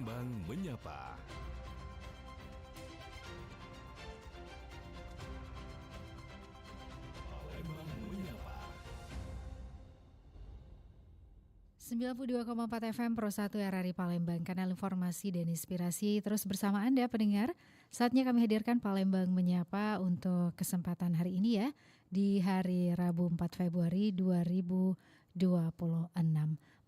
Palembang Menyapa. Palembang Menyapa. 92,4 FM Pro 1 RRI Palembang, kanal informasi dan inspirasi terus bersama Anda pendengar. Saatnya kami hadirkan Palembang Menyapa untuk kesempatan hari ini ya, di hari Rabu 4 Februari 2026.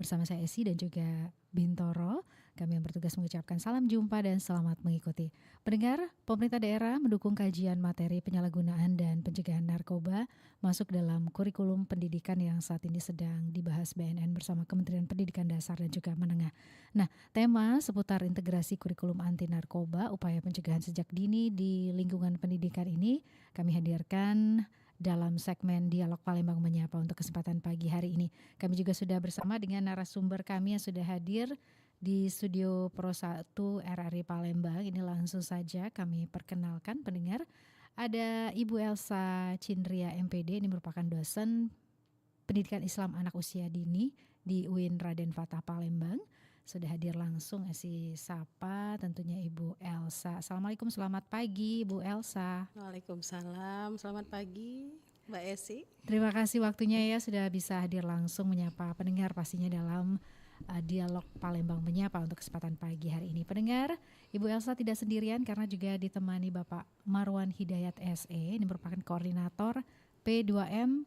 Bersama saya Esi dan juga Bintoro, kami yang bertugas mengucapkan salam jumpa dan selamat mengikuti. Pendengar, pemerintah daerah mendukung kajian materi penyalahgunaan dan pencegahan narkoba masuk dalam kurikulum pendidikan yang saat ini sedang dibahas BNN bersama Kementerian Pendidikan Dasar dan juga Menengah. Nah, tema seputar integrasi kurikulum anti narkoba, upaya pencegahan sejak dini di lingkungan pendidikan ini kami hadirkan dalam segmen Dialog Palembang Menyapa untuk kesempatan pagi hari ini. Kami juga sudah bersama dengan narasumber kami yang sudah hadir di studio Pro 1 RRI Palembang. Ini langsung saja kami perkenalkan pendengar. Ada Ibu Elsa Cindria MPD, ini merupakan dosen pendidikan Islam anak usia dini di UIN Raden Fatah Palembang. Sudah hadir langsung Esi sapa tentunya Ibu Elsa. Assalamualaikum, selamat pagi Ibu Elsa. Waalaikumsalam, selamat pagi Mbak Esi. Terima kasih waktunya ya, sudah bisa hadir langsung menyapa pendengar pastinya dalam Dialog Palembang Menyapa untuk kesempatan pagi hari ini. Pendengar, Ibu Elsa tidak sendirian karena juga ditemani Bapak Marwan Hidayat SE, ini merupakan koordinator P2M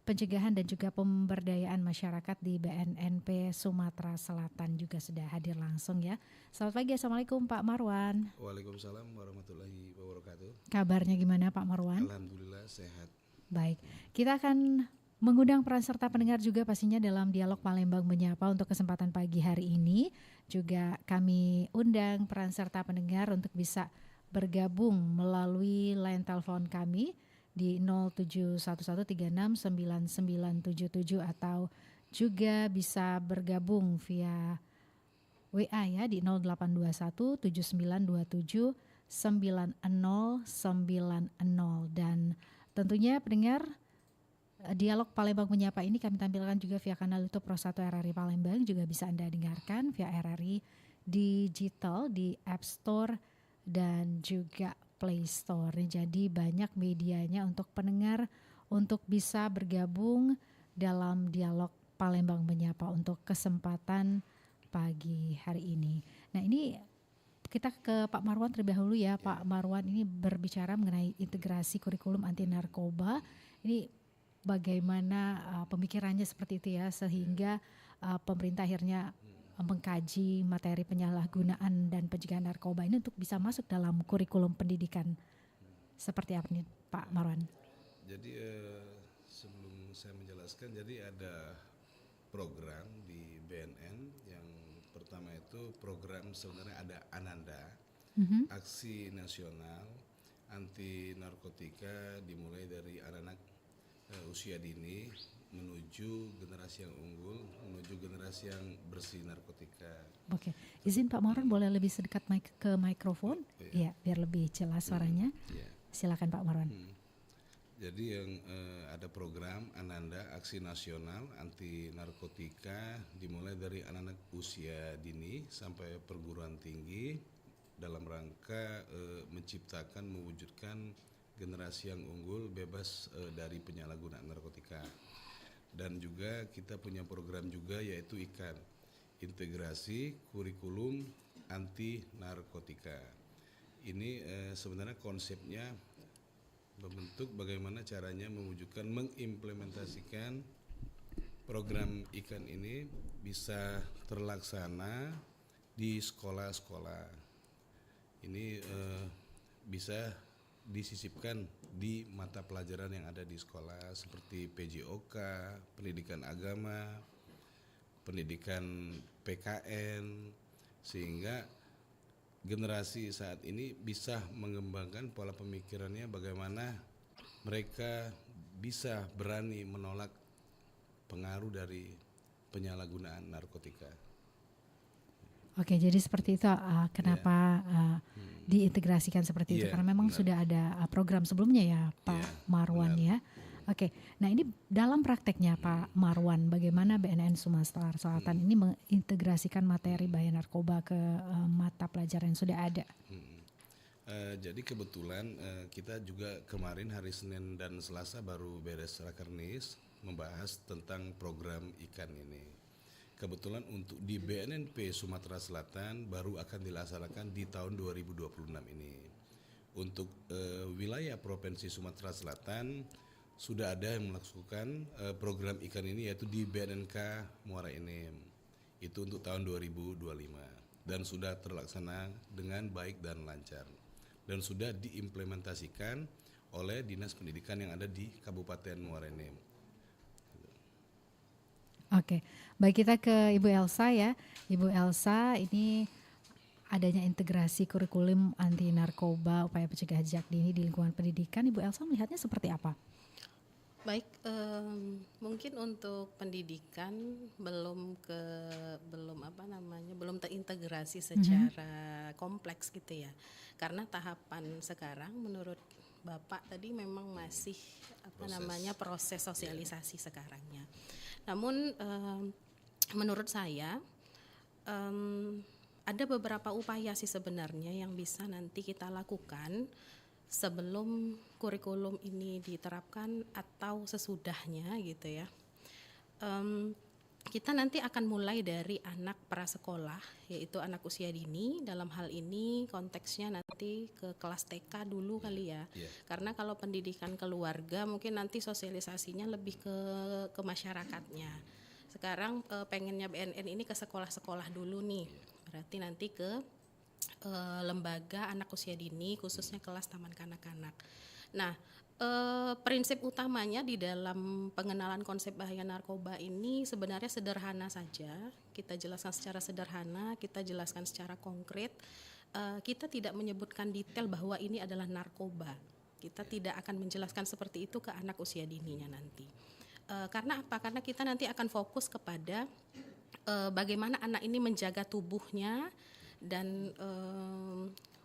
Pencegahan dan juga Pemberdayaan Masyarakat di BNNP Sumatera Selatan, juga sudah hadir langsung ya. Selamat pagi, Assalamualaikum Pak Marwan. Waalaikumsalam warahmatullahi wabarakatuh. Kabarnya gimana Pak Marwan? Alhamdulillah sehat. Baik, kita akan mengundang peran serta pendengar juga pastinya dalam Dialog Palembang Menyapa untuk kesempatan pagi hari ini. Juga kami undang peran serta pendengar untuk bisa bergabung melalui line telepon kami di 0711369977 atau juga bisa bergabung via WA ya di 082179279090. Dan tentunya pendengar, Dialog Palembang Menyapa ini kami tampilkan juga via kanal YouTube Pro 1 RRI Palembang, juga bisa Anda dengarkan via RRI Digital di App Store dan juga Play Store. Jadi banyak medianya untuk pendengar untuk bisa bergabung dalam Dialog Palembang Menyapa untuk kesempatan pagi hari ini. Nah, ini kita ke Pak Marwan terlebih dahulu ya. Pak Marwan, ini berbicara mengenai integrasi kurikulum anti narkoba. Ini bagaimana pemikirannya seperti itu ya, sehingga pemerintah akhirnya mengkaji materi penyalahgunaan dan pencegahan narkoba ini untuk bisa masuk dalam kurikulum pendidikan. Seperti apa nih Pak Marwan? Jadi sebelum saya menjelaskan, jadi ada program di BNN. Yang pertama itu program sebenarnya ada Ananda, Aksi Nasional Anti Narkotika, dimulai dari anak-anak usia dini menuju generasi yang unggul, menuju generasi yang bersih narkotika. Oke, izin Pak Marwan boleh lebih sedekat ke mikrofon, ya biar lebih jelas suaranya. Silakan Pak Marwan. Jadi yang ada program Ananda, Aksi Nasional Anti Narkotika, dimulai dari anak-anak usia dini sampai perguruan tinggi dalam rangka menciptakan, mewujudkan generasi yang unggul bebas dari penyalahgunaan narkotika. Dan juga kita punya program juga yaitu IKAN, Integrasi Kurikulum Anti Narkotika. Ini sebenarnya konsepnya membentuk bagaimana caranya mewujudkan, mengimplementasikan program IKAN ini bisa terlaksana di sekolah-sekolah. Ini bisa disisipkan di mata pelajaran yang ada di sekolah seperti PJOK, pendidikan agama, pendidikan PKN, sehingga generasi saat ini bisa mengembangkan pola pemikirannya bagaimana mereka bisa berani menolak pengaruh dari penyalahgunaan narkotika. Oke, jadi seperti itu kenapa diintegrasikan seperti itu, karena memang sudah ada program sebelumnya ya Pak Marwan ya. Oke, nah ini dalam prakteknya Pak Marwan, bagaimana BNN Sumatera Selatan ini mengintegrasikan materi bahaya narkoba ke mata pelajaran yang sudah ada? Jadi kebetulan kita juga kemarin hari Senin dan Selasa baru beres rakernis membahas tentang program ikan ini. Kebetulan untuk di BNNP Sumatera Selatan baru akan dilaksanakan di tahun 2026 ini. Untuk wilayah Provinsi Sumatera Selatan sudah ada yang melakukan program ikan ini yaitu di BNNK Muara Enim. Itu untuk tahun 2025 dan sudah terlaksana dengan baik dan lancar. Dan sudah diimplementasikan oleh Dinas Pendidikan yang ada di Kabupaten Muara Enim. Oke, baik, kita ke Ibu Elsa ya. Ibu Elsa, ini adanya integrasi kurikulum anti narkoba, upaya pencegahan sejak dini di lingkungan pendidikan. Ibu Elsa melihatnya seperti apa? Baik, mungkin untuk pendidikan belum terintegrasi secara kompleks gitu ya. Karena tahapan sekarang menurut Bapak tadi memang masih proses sosialisasi sekarangnya. Namun menurut saya ada beberapa upaya sih sebenarnya yang bisa nanti kita lakukan sebelum kurikulum ini diterapkan atau sesudahnya gitu ya. Kita nanti akan mulai dari anak prasekolah, yaitu anak usia dini. Dalam hal ini konteksnya nanti ke kelas TK dulu kali ya. Karena kalau pendidikan keluarga mungkin nanti sosialisasinya lebih ke masyarakatnya. Sekarang pengennya BNN ini ke sekolah-sekolah dulu nih. Berarti nanti ke lembaga anak usia dini, khususnya kelas taman kanak-kanak. Nah, prinsip utamanya di dalam pengenalan konsep bahaya narkoba ini sebenarnya sederhana saja. Kita jelaskan secara sederhana, kita jelaskan secara konkret. Kita tidak menyebutkan detail bahwa ini adalah narkoba. Kita tidak akan menjelaskan seperti itu ke anak usia dininya nanti. Karena apa? Karena kita nanti akan fokus kepada bagaimana anak ini menjaga tubuhnya dan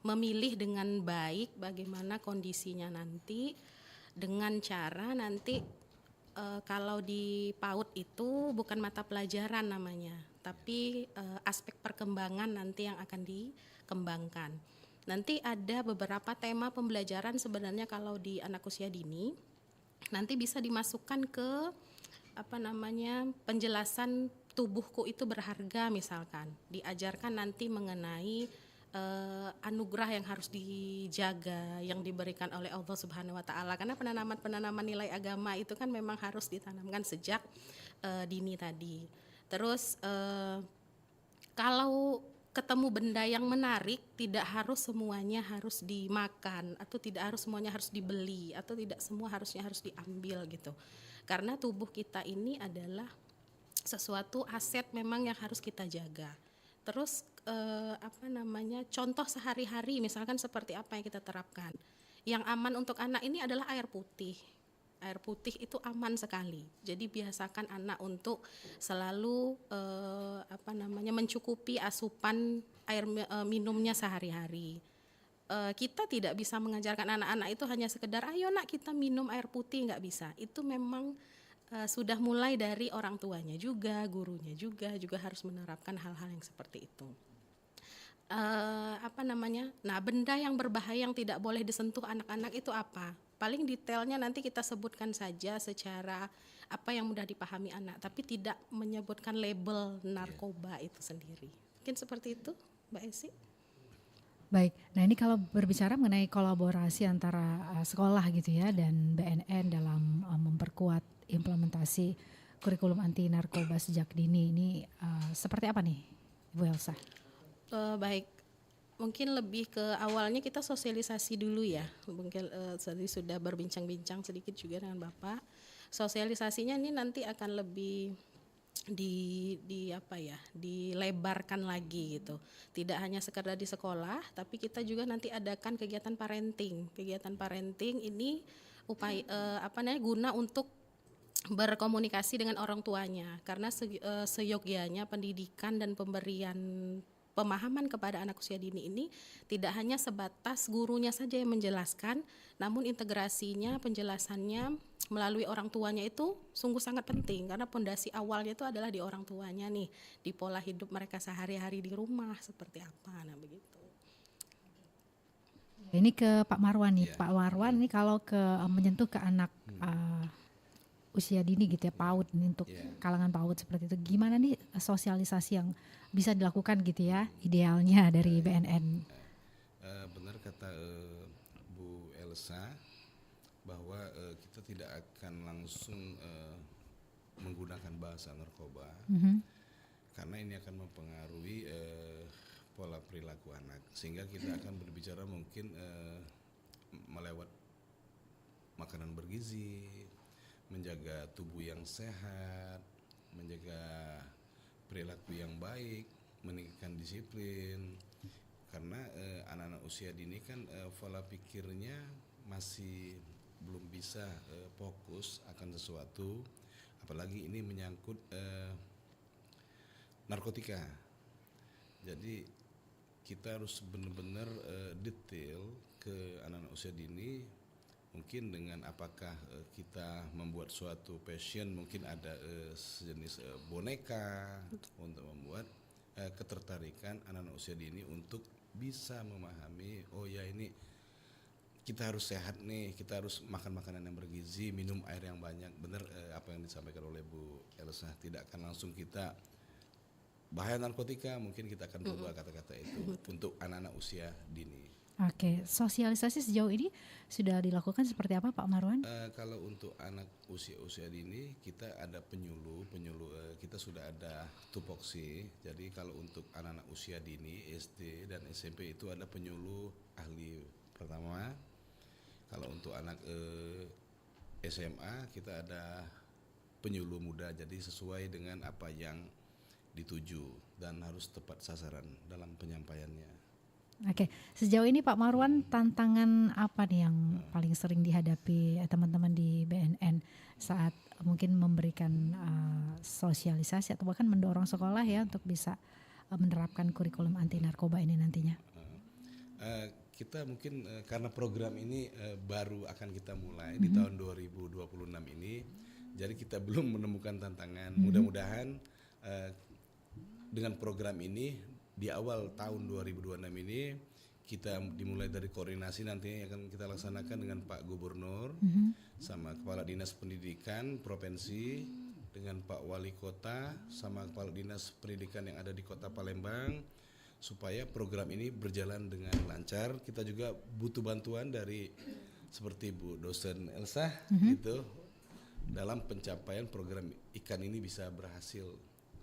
memilih dengan baik bagaimana kondisinya nanti, dengan cara nanti kalau di PAUD itu bukan mata pelajaran namanya, tapi aspek perkembangan nanti yang akan dikembangkan. Nanti ada beberapa tema pembelajaran sebenarnya kalau di anak usia dini nanti bisa dimasukkan ke penjelasan tubuhku itu berharga, misalkan diajarkan nanti mengenai anugerah yang harus dijaga yang diberikan oleh Allah Subhanahu wa taala, karena penanaman nilai agama itu kan memang harus ditanamkan sejak dini tadi. Terus kalau ketemu benda yang menarik, tidak harus semuanya harus dimakan, atau tidak harus semuanya harus dibeli, atau tidak semua harusnya harus diambil gitu. Karena tubuh kita ini adalah sesuatu aset memang yang harus kita jaga. Terus contoh sehari-hari misalkan seperti apa yang kita terapkan. Yang aman untuk anak ini adalah air putih. Air putih itu aman sekali. Jadi biasakan anak untuk selalu mencukupi asupan air minumnya sehari-hari. Kita tidak bisa mengajarkan anak-anak itu hanya sekedar ayo nak kita minum air putih, nggak bisa. Itu memang sudah mulai dari orang tuanya juga, gurunya juga harus menerapkan hal-hal yang seperti itu. Nah, benda yang berbahaya yang tidak boleh disentuh anak-anak itu apa? Paling detailnya nanti kita sebutkan saja secara apa yang mudah dipahami anak, tapi tidak menyebutkan label narkoba itu sendiri. Mungkin seperti itu, Mbak Esi. Baik, nah ini kalau berbicara mengenai kolaborasi antara sekolah gitu ya dan BNN dalam memperkuat implementasi kurikulum anti narkoba sejak dini ini seperti apa nih, Ibu Elsa? Baik, mungkin lebih ke awalnya kita sosialisasi dulu ya. Mungkin tadi sudah berbincang-bincang sedikit juga dengan Bapak. Sosialisasinya ini nanti akan lebih dilebarkan lagi gitu. Tidak hanya sekedar di sekolah, tapi kita juga nanti adakan kegiatan parenting. Kegiatan parenting ini guna untuk berkomunikasi dengan orang tuanya, karena seyogyanya pendidikan dan pemberian pemahaman kepada anak usia dini ini tidak hanya sebatas gurunya saja yang menjelaskan, namun integrasinya, penjelasannya melalui orang tuanya itu sungguh sangat penting, karena pondasi awalnya itu adalah di orang tuanya nih, di pola hidup mereka sehari-hari di rumah seperti apa, nah begitu. Ini ke Pak Marwan nih, Pak Marwan ini kalau menyentuh ke anak usia dini gitu ya, PAUD nih, untuk kalangan PAUD seperti itu, gimana nih sosialisasi yang bisa dilakukan gitu ya idealnya dari BNN? Benar kata Bu Elsa bahwa kita tidak akan langsung menggunakan bahasa narkoba, karena ini akan mempengaruhi pola perilaku anak, sehingga kita akan berbicara mungkin melewat makanan bergizi, menjaga tubuh yang sehat, menjaga perilaku yang baik, meningkatkan disiplin. Karena anak-anak usia dini kan pola pikirnya masih belum bisa fokus akan sesuatu, apalagi ini menyangkut narkotika. Jadi kita harus benar-benar detail ke anak-anak usia dini, mungkin dengan apakah kita membuat suatu passion, mungkin ada sejenis boneka untuk membuat ketertarikan anak-anak usia dini untuk bisa memahami, oh ya ini kita harus sehat nih, kita harus makan makanan yang bergizi, minum air yang banyak. Benar apa yang disampaikan oleh Bu Elsa, tidak akan langsung kita bahaya narkotika, mungkin kita akan berubah kata-kata itu untuk anak-anak usia dini. Oke, sosialisasi sejauh ini sudah dilakukan seperti apa Pak Marwan? Kalau untuk anak usia dini kita ada penyuluh kita sudah ada tupoksi. Jadi kalau untuk anak-anak usia dini SD dan SMP itu ada penyuluh ahli pertama. Kalau untuk anak SMA kita ada penyuluh muda, jadi sesuai dengan apa yang dituju dan harus tepat sasaran dalam penyampaiannya. Oke, sejauh ini Pak Marwan, tantangan apa nih yang paling sering dihadapi teman-teman di BNN saat mungkin memberikan sosialisasi atau bahkan mendorong sekolah ya untuk bisa menerapkan kurikulum anti narkoba ini nantinya? Kita mungkin karena program ini baru akan kita mulai di tahun 2026 ini, jadi kita belum menemukan tantangan. Mudah-mudahan dengan program ini di awal tahun 2026 ini kita dimulai dari koordinasi nantinya akan kita laksanakan dengan Pak Gubernur sama Kepala Dinas Pendidikan Provinsi, dengan Pak Wali Kota sama Kepala Dinas Pendidikan yang ada di Kota Palembang, supaya program ini berjalan dengan lancar. Kita juga butuh bantuan dari seperti Bu Dosen Elsa gitu dalam pencapaian program ikan ini bisa berhasil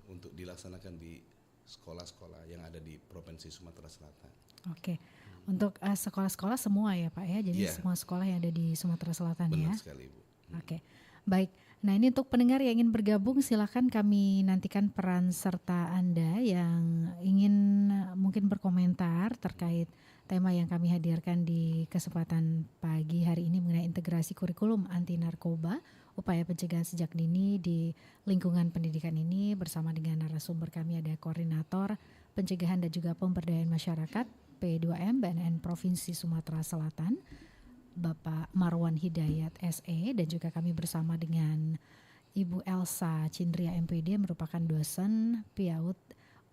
untuk dilaksanakan di sekolah-sekolah yang ada di Provinsi Sumatera Selatan. Oke, untuk sekolah-sekolah semua ya Pak ya, jadi semua sekolah yang ada di Sumatera Selatan. Benar ya. sekali Bu. Oke, baik. Nah ini untuk pendengar yang ingin bergabung, silakan kami nantikan peran serta Anda yang ingin mungkin berkomentar terkait tema yang kami hadirkan di kesempatan pagi hari ini mengenai integrasi kurikulum anti narkoba, upaya pencegahan sejak dini di lingkungan pendidikan ini. Bersama dengan narasumber kami ada Koordinator Pencegahan dan juga Pemberdayaan Masyarakat P2M BNN Provinsi Sumatera Selatan, Bapak Marwan Hidayat SE, dan juga kami bersama dengan Ibu Elsa Cindria MPD merupakan dosen PIAUD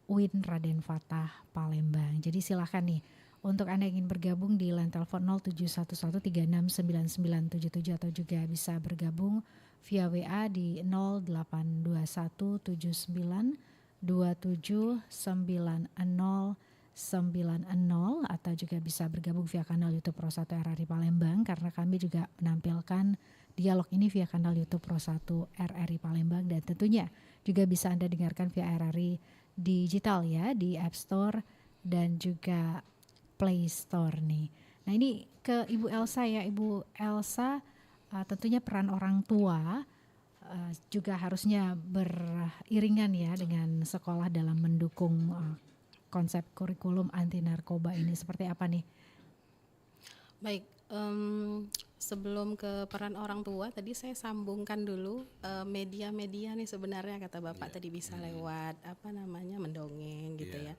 UIN Raden Fatah Palembang. Jadi silakan nih untuk Anda yang ingin bergabung di line telepon 0711369977 atau juga bisa bergabung via WA di 082179279090 atau juga bisa bergabung via kanal YouTube Pro 1 RRI Palembang, karena kami juga menampilkan dialog ini via kanal YouTube Pro 1 RRI Palembang, dan tentunya juga bisa Anda dengarkan via RRI digital ya di App Store dan juga Play Store nih. Nah ini ke Ibu Elsa ya, Ibu Elsa, tentunya peran orang tua juga harusnya beriringan ya dengan sekolah dalam mendukung konsep kurikulum anti narkoba ini. Seperti apa nih? Baik, sebelum ke peran orang tua, tadi saya sambungkan dulu media-media nih sebenarnya kata Bapak tadi bisa lewat mendongeng gitu ya.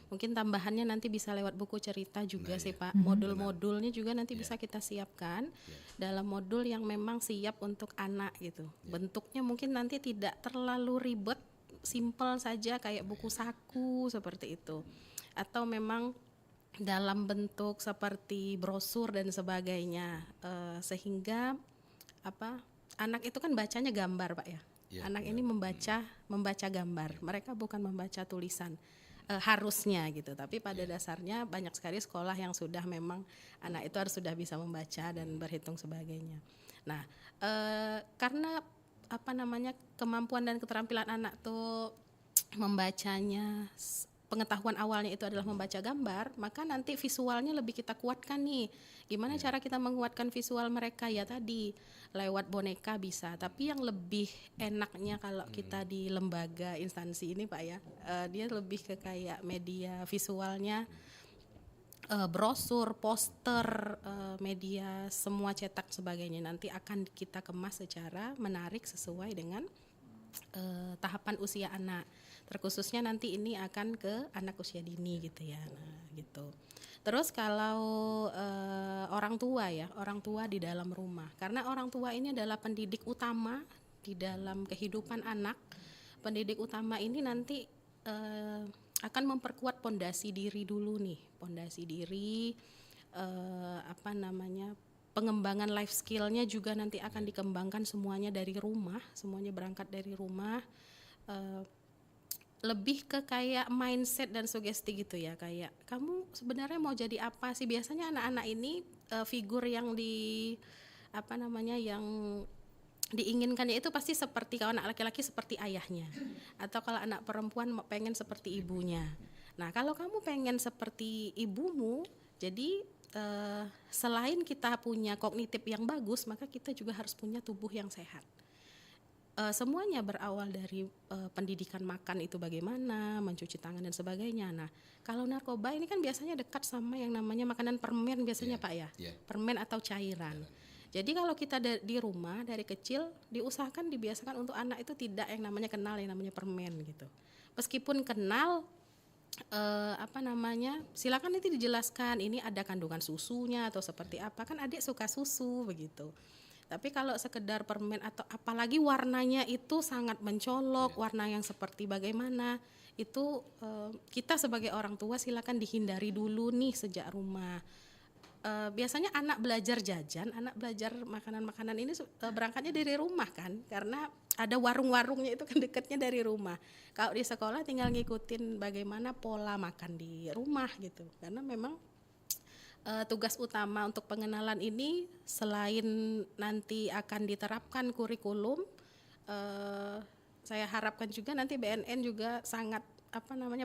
Mungkin tambahannya nanti bisa lewat buku cerita juga sih Pak. Mhm. Modul-modulnya juga nanti bisa kita siapkan dalam modul yang memang siap untuk anak gitu. Bentuknya mungkin nanti tidak terlalu ribet, simple saja kayak buku saku seperti itu. Atau memang dalam bentuk seperti brosur dan sebagainya, sehingga anak itu kan bacanya gambar Pak ya. Anak ini membaca gambar, mereka bukan membaca tulisan, harusnya gitu. Tapi pada dasarnya banyak sekali sekolah yang sudah memang anak itu harus sudah bisa membaca dan berhitung sebagainya. Nah, karena kemampuan dan keterampilan anak tuh membacanya, pengetahuan awalnya itu adalah membaca gambar, maka nanti visualnya lebih kita kuatkan nih. Gimana cara kita menguatkan visual mereka? Ya tadi lewat boneka bisa, tapi yang lebih enaknya kalau kita di lembaga instansi ini Pak ya, dia lebih ke kayak media visualnya, brosur, poster, media semua cetak sebagainya nanti akan kita kemas secara menarik sesuai dengan tahapan usia anak. Terkhususnya nanti ini akan ke anak usia dini gitu ya. Nah, gitu. Terus kalau orang tua di dalam rumah. Karena orang tua ini adalah pendidik utama di dalam kehidupan anak. Pendidik utama ini nanti akan memperkuat pondasi diri dulu nih. Pondasi diri pengembangan life skill-nya juga nanti akan dikembangkan semuanya dari rumah, semuanya berangkat dari rumah. Lebih ke kayak mindset dan sugesti gitu ya, kayak kamu sebenarnya mau jadi apa sih? Biasanya anak-anak ini figur yang yang diinginkannya itu pasti seperti, kalau anak laki-laki seperti ayahnya, atau kalau anak perempuan pengen seperti ibunya. Nah, kalau kamu pengen seperti ibumu, jadi selain kita punya kognitif yang bagus, maka kita juga harus punya tubuh yang sehat. Semuanya berawal dari pendidikan makan itu bagaimana, mencuci tangan dan sebagainya. Nah, kalau narkoba ini kan biasanya dekat sama yang namanya makanan permen biasanya Pak ya, permen atau cairan. Jadi kalau kita di rumah dari kecil diusahakan, dibiasakan untuk anak itu tidak yang namanya kenal yang namanya permen gitu. Meskipun kenal, silakan nanti dijelaskan ini ada kandungan susunya atau seperti apa, kan adik suka susu begitu. Tapi kalau sekedar permen atau apalagi warnanya itu sangat mencolok, warna yang seperti bagaimana, itu kita sebagai orang tua silakan dihindari dulu nih sejak rumah. Biasanya anak belajar jajan, anak belajar makanan-makanan ini berangkatnya dari rumah kan, karena ada warung-warungnya itu kan dekatnya dari rumah. Kalau di sekolah tinggal ngikutin bagaimana pola makan di rumah gitu, karena memang tugas utama untuk pengenalan ini selain nanti akan diterapkan kurikulum, saya harapkan juga nanti BNN juga sangat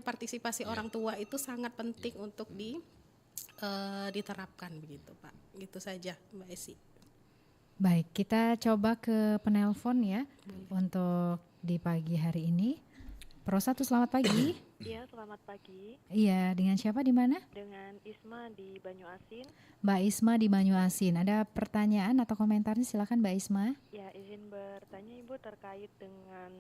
partisipasi orang tua itu sangat penting untuk diterapkan begitu Pak. Gitu saja Mbak Esi. Baik, kita coba ke penelpon ya. Untuk di pagi hari ini. Pro 1, selamat pagi. Iya, selamat pagi. Iya, dengan siapa di mana? Dengan Isma di Banyuasin. Mbak Isma di Banyuasin. Ada pertanyaan atau komentarnya, silakan Mbak Isma. Ya, izin bertanya Ibu terkait dengan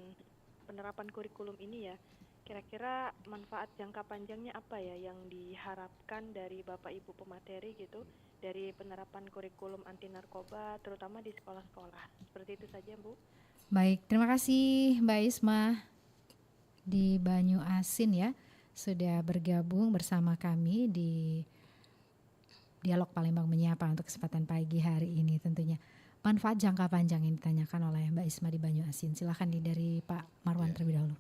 penerapan kurikulum ini ya. Kira-kira manfaat jangka panjangnya apa ya yang diharapkan dari Bapak Ibu pemateri gitu dari penerapan kurikulum anti narkoba terutama di sekolah-sekolah. Seperti itu saja, Bu. Baik, terima kasih Mbak Isma di Banyuasin ya, sudah bergabung bersama kami di Dialog Palembang Menyapa untuk kesempatan pagi hari ini tentunya. Manfaat jangka panjang yang ditanyakan oleh Mbak Isma di Banyuasin. Silakan dari Pak Marwan terlebih dahulu.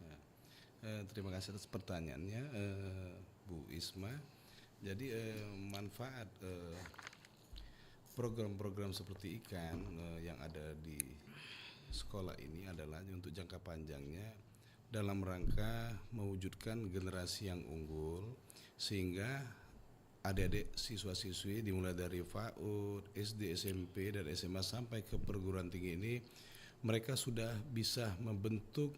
Terima kasih atas pertanyaannya Bu Isma. Jadi manfaat program-program seperti ikan yang ada di sekolah ini adalah untuk jangka panjangnya dalam rangka mewujudkan generasi yang unggul, sehingga adik-adik siswa-siswi dimulai dari PAUD, SD, SMP, dan SMA sampai ke perguruan tinggi ini, mereka sudah bisa membentuk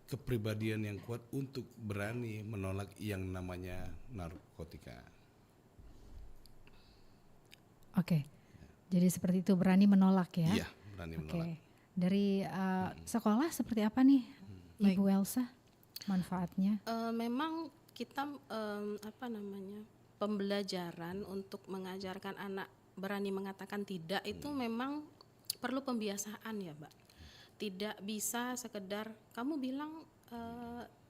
kepribadian yang kuat untuk berani menolak yang namanya narkotika. Oke, jadi seperti itu, berani menolak ya? Iya, berani menolak. Dari sekolah seperti apa nih Ibu Elsa manfaatnya? Memang kita pembelajaran untuk mengajarkan anak berani mengatakan tidak itu memang perlu pembiasaan ya, Mbak. Tidak bisa sekedar kamu bilang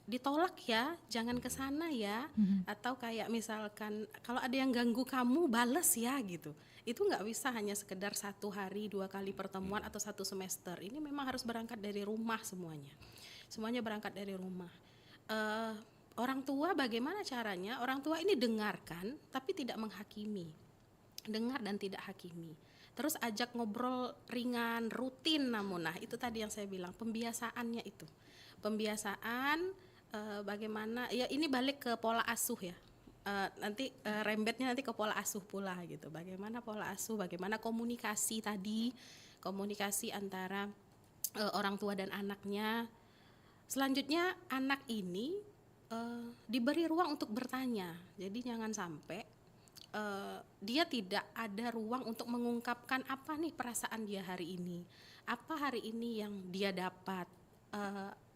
ditolak ya, jangan ke sana ya, atau kayak misalkan kalau ada yang ganggu kamu bales ya gitu. Itu nggak bisa hanya sekedar 1 hari 2 kali pertemuan atau 1 semester. Ini memang harus berangkat dari rumah semuanya. Semuanya berangkat dari rumah. Orang tua bagaimana caranya? Orang tua ini dengarkan tapi tidak menghakimi. Dengar dan tidak hakimi. Terus ajak ngobrol ringan, rutin namun. Nah, itu tadi yang saya bilang, pembiasaannya itu. Pembiasaan bagaimana ya, ini balik ke pola asuh ya. Nanti rembetnya nanti ke pola asuh pula gitu. Bagaimana pola asuh, bagaimana komunikasi tadi, komunikasi antara orang tua dan anaknya. Selanjutnya anak ini diberi ruang untuk bertanya. Jadi jangan sampai dia tidak ada ruang untuk mengungkapkan apa nih perasaan dia hari ini, apa hari ini yang dia dapat,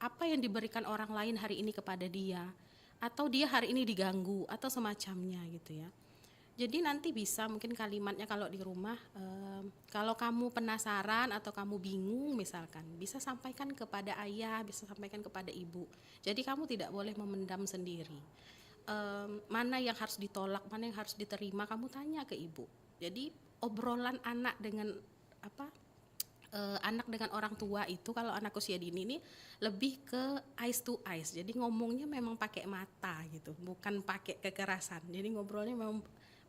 apa yang diberikan orang lain hari ini kepada dia, atau dia hari ini diganggu atau semacamnya gitu ya. Jadi nanti bisa mungkin kalimatnya kalau di rumah, kalau kamu penasaran atau kamu bingung misalkan, bisa sampaikan kepada ayah, bisa sampaikan kepada ibu. Jadi kamu tidak boleh memendam sendiri. Mana yang harus ditolak, mana yang harus diterima, kamu tanya ke ibu. Jadi obrolan anak dengan anak dengan orang tua itu kalau anak usia dini ini lebih ke eyes to eyes. Jadi ngomongnya memang pakai mata gitu, bukan pakai kekerasan. Jadi ngobrolnya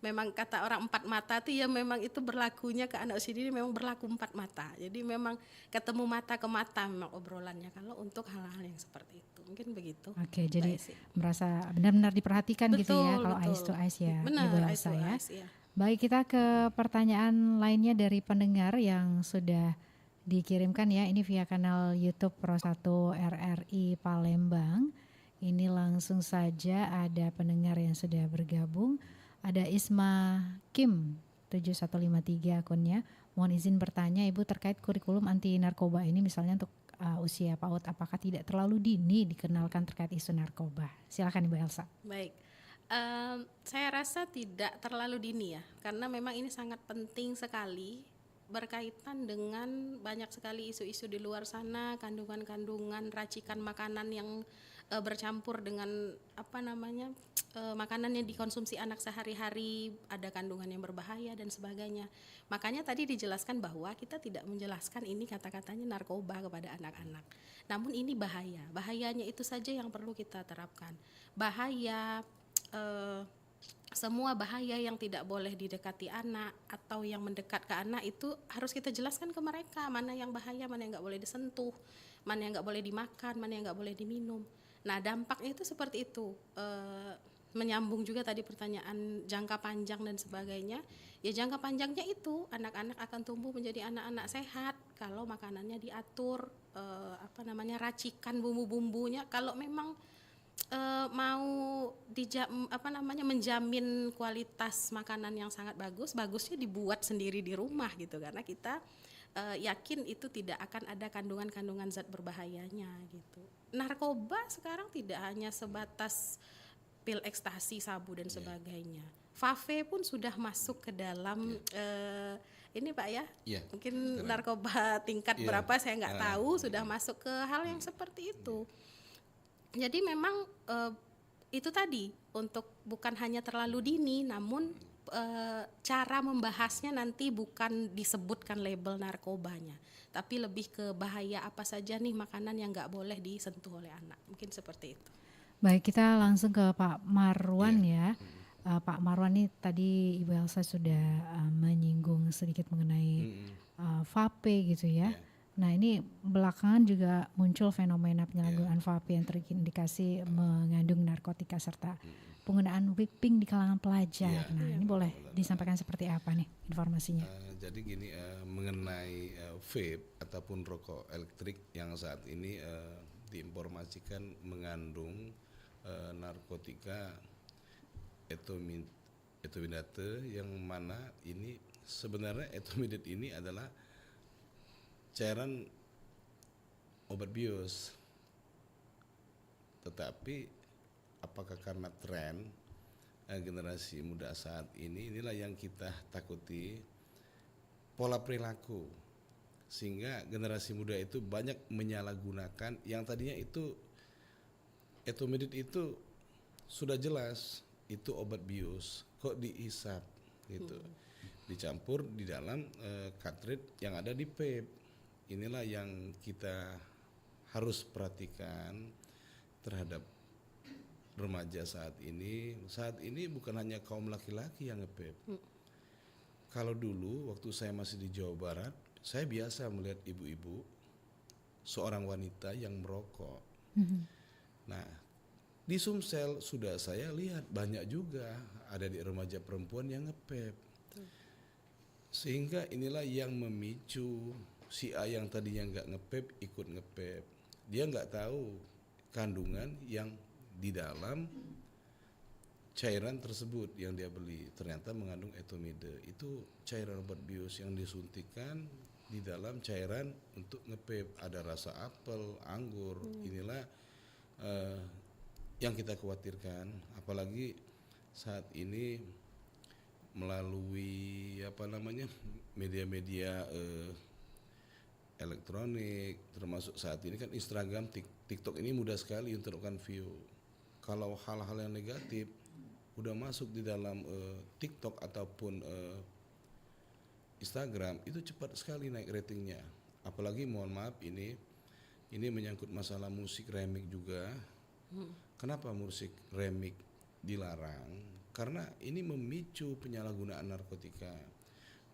memang kata orang 4 mata tuh ya, memang itu berlakunya ke anak usia dini memang berlaku 4 mata. Jadi memang ketemu mata ke mata memang obrolannya kalau untuk hal-hal yang seperti itu. Mungkin begitu. Oke, jadi merasa benar-benar diperhatikan gitu ya kalau eyes to eyes ya. Benar, Ibu eyes Elsa to ya. eyes, ya. Baik, kita ke pertanyaan lainnya dari pendengar yang sudah dikirimkan ya. Ini via kanal YouTube Pro 1 RRI Palembang. Ini langsung saja ada pendengar yang sudah bergabung. Ada Isma Kim 7153 akunnya. Mohon izin bertanya Ibu terkait kurikulum anti narkoba ini, misalnya untuk usia PAUD, apakah tidak terlalu dini dikenalkan terkait isu narkoba? Silakan Ibu Elsa. Baik, saya rasa tidak terlalu dini ya, karena memang ini sangat penting sekali berkaitan dengan banyak sekali isu-isu di luar sana, kandungan-kandungan racikan makanan yang bercampur dengan makanan yang dikonsumsi anak sehari-hari, ada kandungan yang berbahaya dan sebagainya. Makanya tadi dijelaskan bahwa kita tidak menjelaskan ini kata-katanya narkoba kepada anak-anak. Namun ini bahaya. Bahayanya itu saja yang perlu kita terapkan. Bahaya, semua bahaya yang tidak boleh didekati anak atau yang mendekat ke anak itu harus kita jelaskan ke mereka, mana yang bahaya, mana yang nggak boleh disentuh, mana yang nggak boleh dimakan, mana yang nggak boleh diminum. Nah, dampaknya itu seperti itu. Menyambung juga tadi pertanyaan jangka panjang dan sebagainya. Ya jangka panjangnya itu anak-anak akan tumbuh menjadi anak-anak sehat kalau makanannya diatur, racikan bumbu-bumbunya. Kalau memang mau menjamin kualitas makanan yang sangat bagus, bagusnya dibuat sendiri di rumah gitu, karena kita yakin itu tidak akan ada kandungan-kandungan zat berbahayanya gitu. Narkoba sekarang tidak hanya sebatas pil ekstasi, sabu dan sebagainya. Vape pun sudah masuk ke dalam ini Pak ya. Mungkin narkoba tingkat berapa saya nggak tahu, sudah masuk ke hal yang seperti itu. Jadi memang itu tadi, untuk bukan hanya terlalu dini, namun cara membahasnya nanti bukan disebutkan label narkobanya, tapi lebih ke bahaya apa saja nih makanan yang nggak boleh disentuh oleh anak. Mungkin seperti itu. Baik, kita langsung ke Pak Marwan ya. Pak Marwan ini tadi Ibu Elsa sudah menyinggung sedikit mengenai vape gitu ya. Nah, ini belakangan juga muncul fenomena penyalahgunaan vape yang terindikasi mengandung narkotika serta penggunaan vaping di kalangan pelajar. Nah, ini boleh disampaikan seperti apa nih informasinya? Jadi gini, mengenai vape ataupun rokok elektrik yang saat ini diinformasikan mengandung narkotika etomidate, yang mana ini sebenarnya etomidate ini adalah cairan obat bius, tetapi apakah karena tren generasi muda saat ini, inilah yang kita takuti, pola perilaku, sehingga generasi muda itu banyak menyalahgunakan yang tadinya itu etomidid itu sudah jelas itu obat bius, kok dihisap gitu, dicampur di dalam cartridge yang ada di vape. Inilah yang kita harus perhatikan terhadap remaja saat ini. Saat ini bukan hanya kaum laki-laki yang nge-vape. Kalau dulu waktu saya masih di Jawa Barat, saya biasa melihat ibu-ibu, seorang wanita yang merokok. Nah, di Sumsel sudah saya lihat banyak juga ada di remaja perempuan yang nge-vape. Sehingga inilah yang memicu si A yang tadinya nggak nge-vape ikut nge-vape. Dia nggak tahu kandungan yang di dalam cairan tersebut yang dia beli, ternyata mengandung etomide. Itu cairan obat bius yang disuntikan di dalam cairan untuk nge-vape. Ada rasa apel, anggur. Inilah yang kita khawatirkan, apalagi saat ini melalui media-media elektronik, termasuk saat ini kan Instagram, TikTok ini mudah sekali untuk melakukan view. Kalau hal-hal yang negatif udah masuk di dalam TikTok ataupun Instagram, itu cepat sekali naik ratingnya. Apalagi mohon maaf ini menyangkut masalah musik remix juga. Kenapa musik remix dilarang? Karena ini memicu penyalahgunaan narkotika.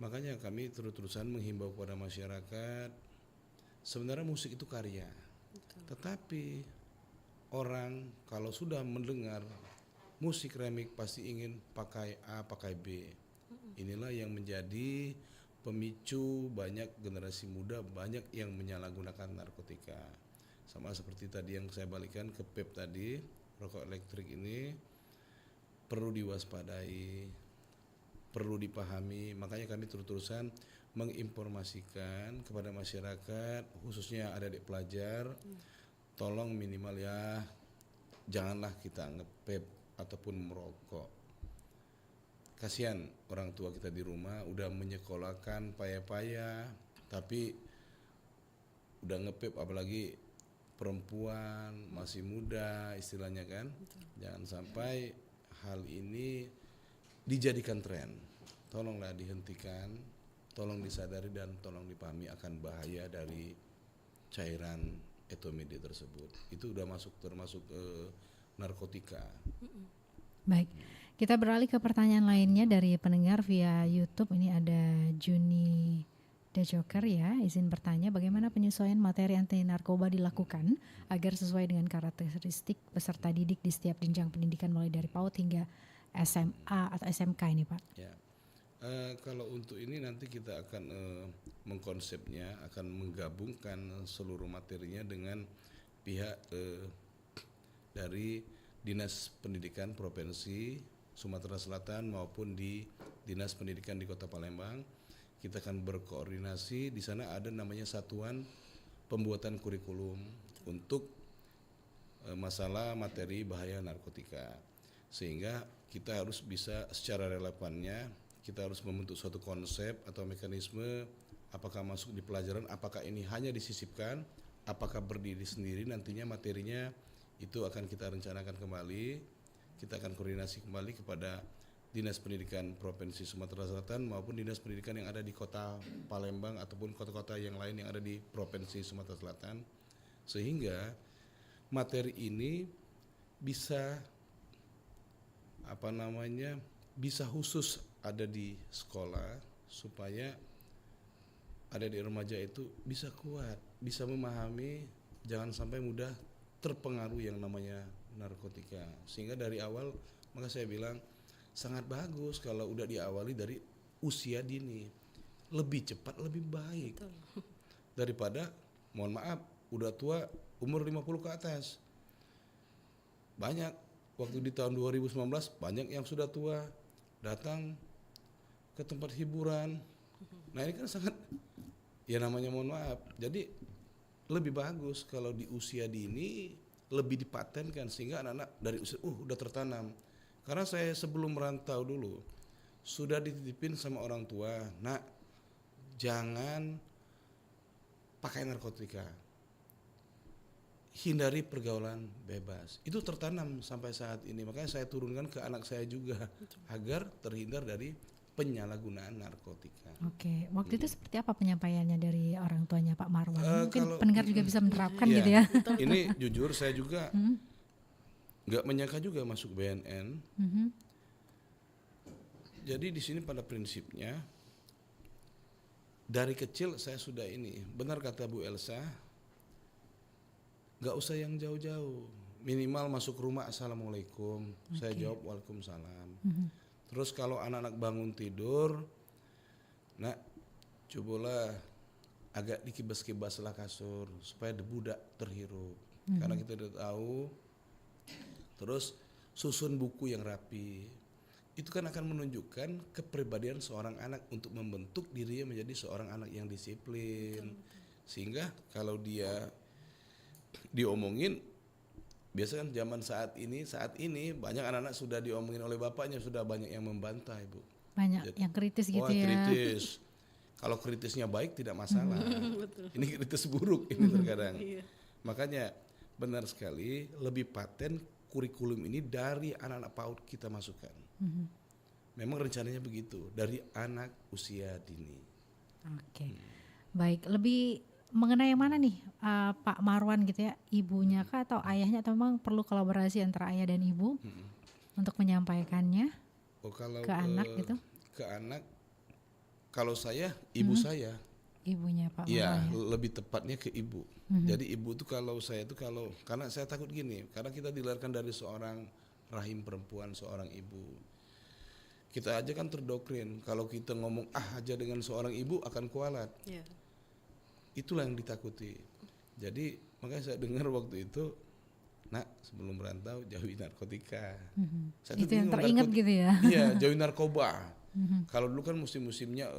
Makanya kami terus-terusan menghimbau kepada masyarakat, sebenarnya musik itu karya. Tetapi orang kalau sudah mendengar musik remix pasti ingin pakai A, pakai B. Inilah yang menjadi pemicu banyak generasi muda banyak yang menyalahgunakan narkotika. Sama seperti tadi yang saya balikan ke vape tadi, rokok elektrik ini perlu diwaspadai, perlu dipahami. Makanya kami terus-terusan menginformasikan kepada masyarakat, khususnya adik-adik pelajar, tolong minimal ya janganlah kita nge-vape ataupun merokok. Kasihan orang tua kita di rumah udah menyekolahkan payah-payah, tapi udah nge-vape, apalagi perempuan masih muda istilahnya kan. Jangan sampai hal ini dijadikan tren. Tolonglah dihentikan, tolong disadari dan tolong dipahami akan bahaya dari cairan etomide tersebut. Itu udah termasuk narkotika. Baik, kita beralih ke pertanyaan lainnya dari pendengar via YouTube. Ini ada Juni The Joker ya, izin bertanya bagaimana penyesuaian materi anti narkoba dilakukan agar sesuai dengan karakteristik peserta didik di setiap jenjang pendidikan mulai dari PAUD hingga SMA atau SMK ini Pak? Ya, kalau untuk ini nanti kita akan mengkonsepnya, akan menggabungkan seluruh materinya dengan pihak dari Dinas Pendidikan Provinsi Sumatera Selatan maupun di Dinas Pendidikan di Kota Palembang. Kita akan berkoordinasi. Di sana ada namanya satuan pembuatan kurikulum untuk masalah materi bahaya narkotika, sehingga kita harus bisa secara relevannya, kita harus membentuk suatu konsep atau mekanisme, apakah masuk di pelajaran, apakah ini hanya disisipkan, apakah berdiri sendiri. Nantinya materinya itu akan kita rencanakan kembali, kita akan koordinasi kembali kepada Dinas Pendidikan Provinsi Sumatera Selatan maupun Dinas Pendidikan yang ada di Kota Palembang ataupun kota-kota yang lain yang ada di Provinsi Sumatera Selatan, sehingga materi ini bisa bisa khusus ada di sekolah supaya ada di remaja itu bisa kuat, bisa memahami, jangan sampai mudah terpengaruh yang namanya narkotika. Sehingga dari awal, maka saya bilang sangat bagus kalau udah diawali dari usia dini, lebih cepat lebih baik. Betul. Daripada mohon maaf udah tua umur 50 ke atas. Banyak waktu di tahun 2019 banyak yang sudah tua datang ke tempat hiburan. Nah ini kan sangat ya namanya mohon maaf. Jadi lebih bagus kalau di usia dini lebih dipatenkan sehingga anak-anak dari usia udah tertanam. Karena saya sebelum merantau dulu sudah dititipin sama orang tua, nak jangan pakai narkotika, hindari pergaulan bebas. Itu tertanam sampai saat ini, makanya saya turunkan ke anak saya juga agar terhindar dari penyalahgunaan narkotika. Oke, waktu itu seperti apa penyampaiannya dari orang tuanya Pak Marwan? Mungkin Kalau pendengar juga bisa menerapkan iya, gitu ya. Ini jujur saya juga nggak menyangka juga masuk BNN. Jadi di sini pada prinsipnya dari kecil saya sudah ini, benar kata Bu Elsa, nggak usah yang jauh-jauh, minimal masuk rumah assalamualaikum, saya jawab waalaikumsalam. Terus kalau anak-anak bangun tidur, nak cobalah agak dikibas-kibaslah kasur supaya debu tidak terhirup, karena kita udah tahu. Terus susun buku yang rapi, itu kan akan menunjukkan kepribadian seorang anak untuk membentuk dirinya menjadi seorang anak yang disiplin. Sehingga kalau dia diomongin, biasa kan zaman saat ini banyak anak-anak sudah diomongin oleh bapaknya, sudah banyak yang membantah, Ibu. Banyak yang kritis gitu Wah, ya. kritis. Kalau kritisnya baik tidak masalah. Ini kritis buruk ini terkadang. Makanya benar sekali, lebih paten kurikulum ini dari anak-anak PAUD kita masukkan. Memang rencananya begitu, dari anak usia dini. Oke. Baik, lebih mengenai yang mana nih Pak Marwan gitu ya, ibunya kah atau ayahnya, atau memang perlu kolaborasi antara ayah dan ibu untuk menyampaikannya Kalau ke anak gitu? ke anak, kalau saya ibu saya, Ibunya Pak iya Marwan ya? lebih tepatnya ke ibu. Jadi ibu tuh kalau saya tuh karena saya takut gini, karena kita dilahirkan dari seorang rahim perempuan, seorang ibu. Kita aja kan terdoktrin kalau kita ngomong aja dengan seorang ibu akan kualat. Itulah yang ditakuti. Jadi makanya saya dengar waktu itu, nak sebelum merantau jauhi narkotika. Saya tuh Itu yang bingung, teringat gitu ya? Iya, jauhi narkoba. Kalau dulu kan musim-musimnya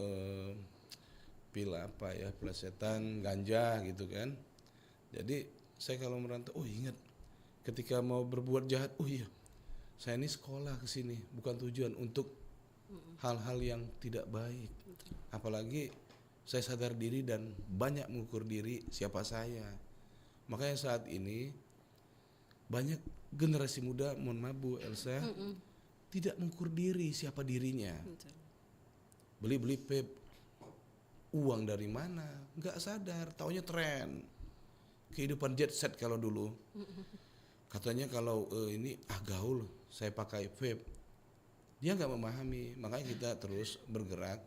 pil apa ya, pelesetan, ganja gitu kan. Jadi saya kalau merantau, ingat ketika mau berbuat jahat, iya saya ini sekolah ke sini bukan tujuan untuk hal-hal yang tidak baik. Apalagi saya sadar diri dan banyak mengukur diri siapa saya. Makanya saat ini banyak generasi muda, mohon maaf Bu Elsa, tidak mengukur diri siapa dirinya. Beli-beli vape, uang dari mana? Nggak sadar, taunya tren. Kehidupan jet set kalau dulu. Katanya kalau ini gaul, saya pakai vape. Dia nggak memahami, makanya kita terus bergerak.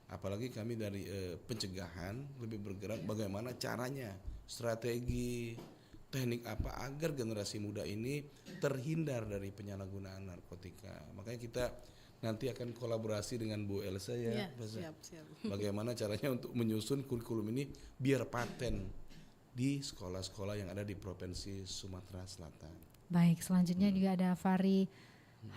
Apalagi kami dari pencegahan lebih bergerak bagaimana caranya, strategi, teknik apa agar generasi muda ini terhindar dari penyalahgunaan narkotika. Makanya kita nanti akan kolaborasi dengan Bu Elsa ya. Siap. Bagaimana caranya untuk menyusun kurikulum ini biar paten di sekolah-sekolah yang ada di Provinsi Sumatera Selatan. Baik, selanjutnya juga ada Fari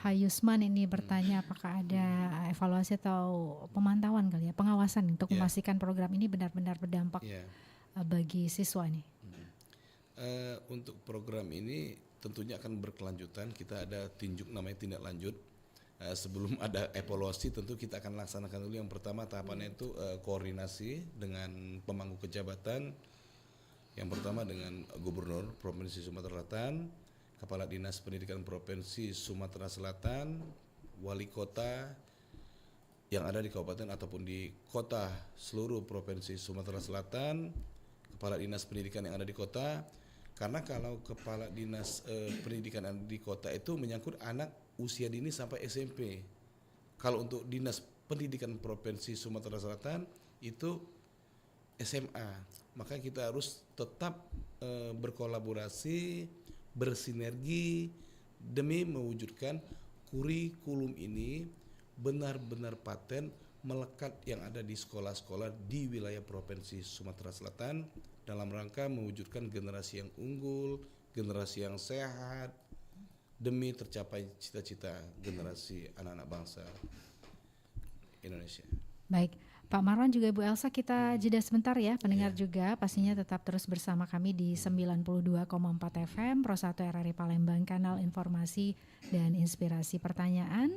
Hayusman ini bertanya apakah ada evaluasi atau pemantauan kali ya, pengawasan untuk memastikan program ini benar-benar berdampak bagi siswa nih. Untuk program ini tentunya akan berkelanjutan. Kita ada namanya tindak lanjut. Sebelum ada evaluasi tentu kita akan laksanakan dulu. Yang pertama tahapannya itu koordinasi dengan pemangku kejabatan. Yang pertama dengan Gubernur Provinsi Sumatera Selatan, Kepala Dinas Pendidikan Provinsi Sumatera Selatan, Wali Kota yang ada di kabupaten ataupun di kota seluruh Provinsi Sumatera Selatan, Kepala Dinas Pendidikan yang ada di kota. Karena kalau Kepala Dinas Pendidikan yang ada di kota itu menyangkut anak usia dini sampai SMP. Kalau untuk Dinas Pendidikan Provinsi Sumatera Selatan itu SMA. Maka kita harus tetap berkolaborasi, bersinergi demi mewujudkan kurikulum ini benar-benar paten melekat yang ada di sekolah-sekolah di wilayah Provinsi Sumatera Selatan dalam rangka mewujudkan generasi yang unggul, generasi yang sehat demi tercapai cita-cita generasi anak-anak bangsa Indonesia. Baik, Pak Marwan juga Ibu Elsa, kita jeda sebentar ya. Pendengar juga pastinya tetap terus bersama kami di 92,4 FM Pro 1 RRI Palembang, kanal informasi dan inspirasi. Pertanyaan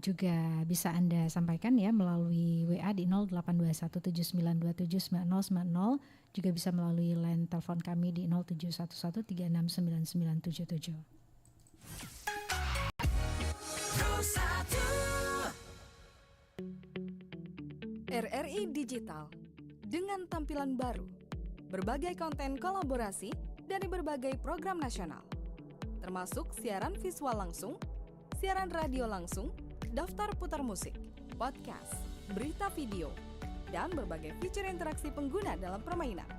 juga bisa Anda sampaikan ya melalui WA di 082179279090, juga bisa melalui line telepon kami di 0711369977. RRI Digital dengan tampilan baru, berbagai konten kolaborasi dari berbagai program nasional, termasuk siaran visual langsung, siaran radio langsung, daftar putar musik, podcast, berita video, dan berbagai fitur interaksi pengguna dalam permainan.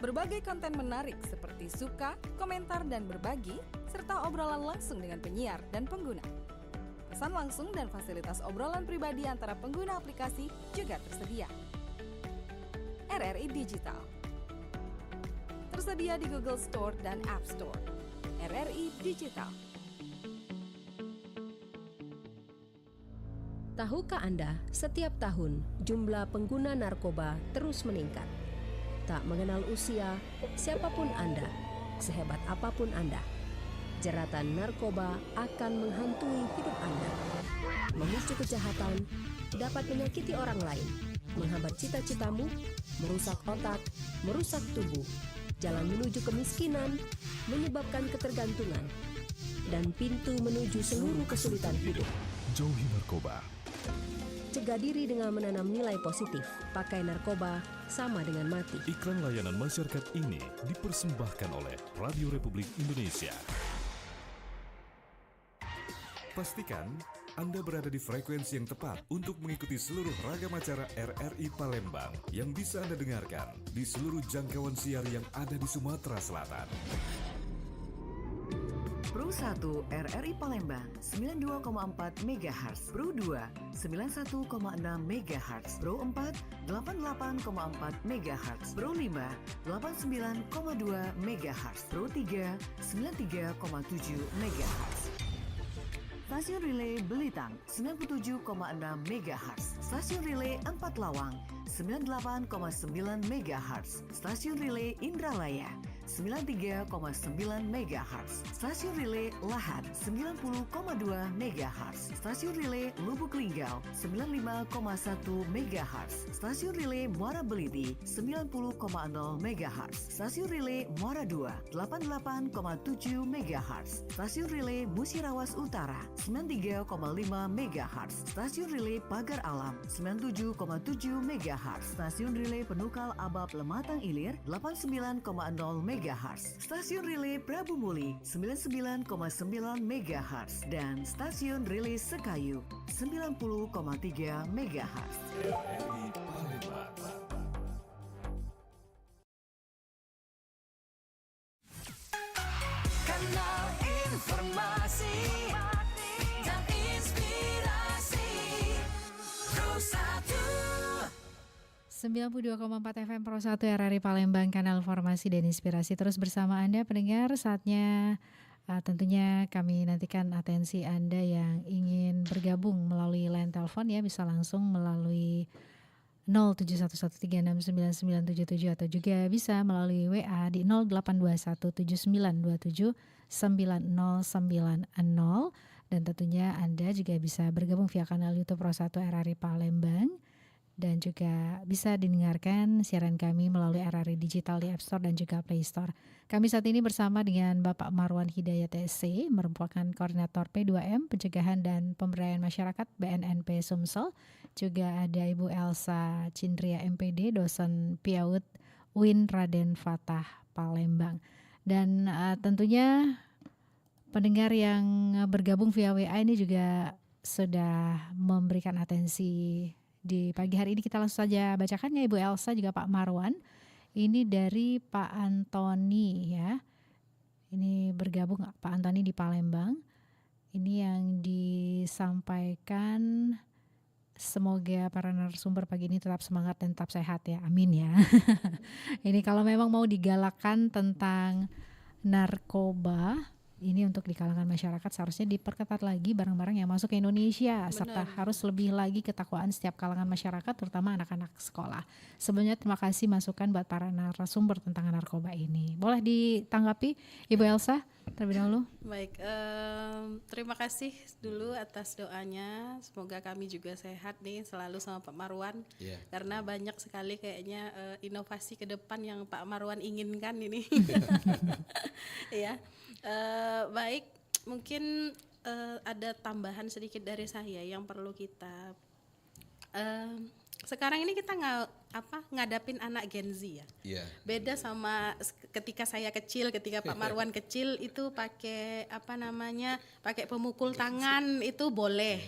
Berbagai konten menarik seperti suka, komentar, dan berbagi, serta obrolan langsung dengan penyiar dan pengguna. Pesan langsung dan fasilitas obrolan pribadi antara pengguna aplikasi juga tersedia. RRI Digital tersedia di Google Store dan App Store. RRI Digital. Tahukah Anda, setiap tahun jumlah pengguna narkoba terus meningkat. Tak mengenal usia, siapapun Anda, sehebat apapun Anda, jeratan narkoba akan menghantui hidup Anda. Memicu kejahatan, dapat menyakiti orang lain, menghambat cita-citamu, merusak otak, merusak tubuh, jalan menuju kemiskinan, menyebabkan ketergantungan, dan pintu menuju seluruh kesulitan hidup. Jauhi narkoba. Cegah diri dengan menanam nilai positif. Pakai narkoba sama dengan mati. Iklan layanan masyarakat ini dipersembahkan oleh Radio Republik Indonesia. Pastikan Anda berada di frekuensi yang tepat untuk mengikuti seluruh ragam acara RRI Palembang yang bisa Anda dengarkan di seluruh jangkauan siar yang ada di Sumatera Selatan. Pro 1 RRI Palembang 92,4 MHz, Pro 2 91,6 MHz, Pro 4 88,4 MHz, Pro 5 89,2 MHz, Pro 3 93,7 MHz. Stasiun Relay Belitang 97,6 MHz, Stasiun Relay 4 Lawang 98,9 MHz, Stasiun Relay Indralaya 93,9 MHz, Stasiun Relay Lahat 90,2 MHz, Stasiun Relay Lubuk Linggau 95,1 MHz, Stasiun Relay Muara Beliti 90,0 MHz, Stasiun Relay Muara 2 88,7 MHz, Stasiun Relay Musirawas Utara 93,5 MHz, Stasiun Relay Pagar Alam 97,7 MHz, Stasiun Relay Penukal Abab Lematang Ilir 89,0 MHz, Stasiun Relay Prabu Muli 99,9 MHz, dan Stasiun Relay Sekayu 90,3 MHz. RRI Palembang. Kanal informasi dan inspirasi Pro 1. 92,4 FM Pro 1 RRI Palembang, kanal informasi dan inspirasi. Terus bersama Anda pendengar, saatnya tentunya kami nantikan atensi Anda yang ingin bergabung melalui line telepon ya, bisa langsung melalui 0711369977 atau juga bisa melalui WA di 082179279090, dan tentunya Anda juga bisa bergabung via kanal YouTube Pro 1 RRI Palembang. Dan juga bisa didengarkan siaran kami melalui RRI Digital di App Store dan juga Play Store. Kami saat ini bersama dengan Bapak Marwan Hidayat SC, merupakan Koordinator P2M Pencegahan dan Pemberdayaan Masyarakat BNNP Sumsel. Juga ada Ibu Elsa Cindria MPD, dosen PIAUD UIN Raden Fatah Palembang. Dan tentunya pendengar yang bergabung via WA ini juga sudah memberikan atensi. Di pagi hari ini kita langsung saja bacakan ya Ibu Elsa juga Pak Marwan. Ini dari Pak Antoni ya. Ini bergabung Pak Antoni di Palembang. Ini yang disampaikan, semoga para narasumber pagi ini tetap semangat dan tetap sehat ya. Amin ya. Ini kalau memang mau digalakkan tentang narkoba, ini untuk di kalangan masyarakat seharusnya diperketat lagi barang-barang yang masuk ke Indonesia. Serta harus lebih lagi ketakwaan setiap kalangan masyarakat, terutama anak-anak sekolah. Sebelumnya terima kasih masukan buat para narasumber tentang narkoba ini. Boleh ditanggapi Ibu Elsa terlebih dahulu? Baik, terima kasih dulu atas doanya. Semoga kami juga sehat nih selalu sama Pak Marwan. Karena banyak sekali kayaknya inovasi ke depan yang Pak Marwan inginkan ini. Ya, baik, mungkin ada tambahan sedikit dari saya yang perlu kita. Sekarang ini kita ngadapin anak Gen Z ya. Beda sama ketika saya kecil, ketika Pak Marwan kecil itu pakai pakai pemukul tangan itu boleh.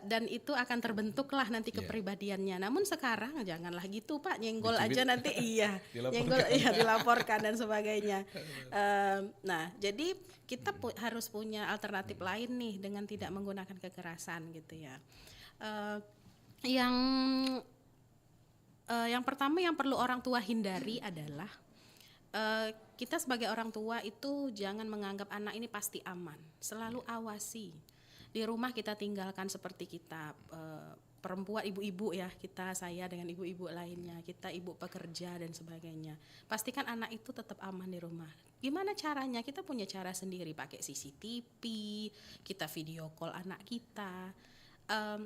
Dan itu akan terbentuklah nanti kepribadiannya. Namun sekarang janganlah gitu Pak, nyenggol aja nanti dilaporkan dan sebagainya. Nah, jadi kita harus punya alternatif lain nih dengan tidak menggunakan kekerasan gitu ya. Yang pertama yang perlu orang tua hindari adalah kita sebagai orang tua itu jangan menganggap anak ini pasti aman. Selalu awasi. Di rumah kita tinggalkan seperti kita perempuan, ibu-ibu ya, saya dengan ibu-ibu lainnya, kita ibu pekerja dan sebagainya. Pastikan anak itu tetap aman di rumah. Gimana caranya? Kita punya cara sendiri, pakai CCTV, kita video call anak kita.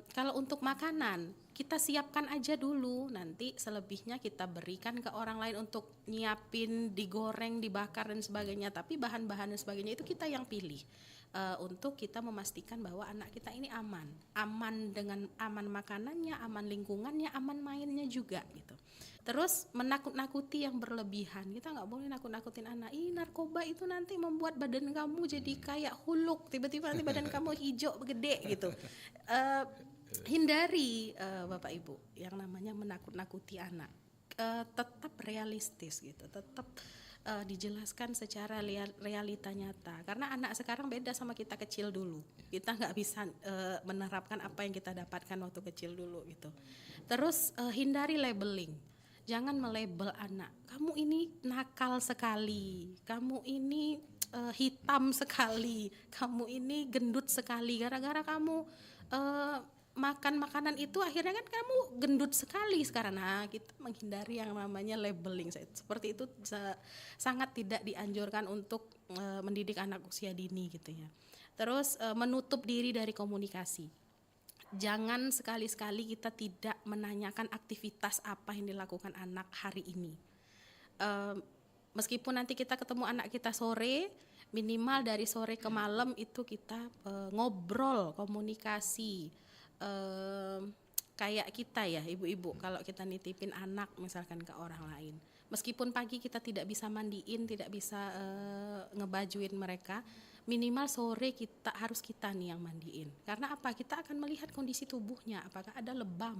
Kalau untuk makanan, kita siapkan aja dulu, nanti selebihnya kita berikan ke orang lain untuk nyiapin, digoreng, dibakar dan sebagainya. Tapi bahan-bahan dan sebagainya itu kita yang pilih. Untuk kita memastikan bahwa anak kita ini aman dengan aman makanannya, aman lingkungannya, aman mainnya juga gitu. Terus menakut-nakuti yang berlebihan, kita nggak boleh nakut-nakutin anak. Narkoba itu nanti membuat badan kamu jadi kayak Huluk, tiba-tiba nanti badan kamu hijau gede gitu. Hindari Bapak Ibu yang namanya menakut-nakuti anak. Tetap realistis gitu, tetap dijelaskan secara realita nyata. Karena anak sekarang beda sama kita kecil dulu. Kita nggak bisa menerapkan apa yang kita dapatkan waktu kecil dulu gitu. Terus hindari labeling. Jangan melabel anak. Kamu ini nakal sekali. Kamu ini hitam sekali. Kamu ini gendut sekali. Gara-gara kamu makan makanan itu akhirnya kan kamu gendut sekali sekarang. Nah, kita menghindari yang namanya labeling. Seperti itu sangat tidak dianjurkan untuk mendidik anak usia dini gitu ya. Terus menutup diri dari komunikasi. Jangan sekali-sekali kita tidak menanyakan aktivitas apa yang dilakukan anak hari ini. Meskipun nanti kita ketemu anak kita sore, minimal dari sore ke malam itu kita ngobrol, komunikasi. Kayak kita ya ibu-ibu kalau kita nitipin anak misalkan ke orang lain, meskipun pagi kita tidak bisa mandiin, tidak bisa ngebajuin mereka, minimal sore harus kita nih yang mandiin. Karena apa? Kita akan melihat kondisi tubuhnya, apakah ada lebam,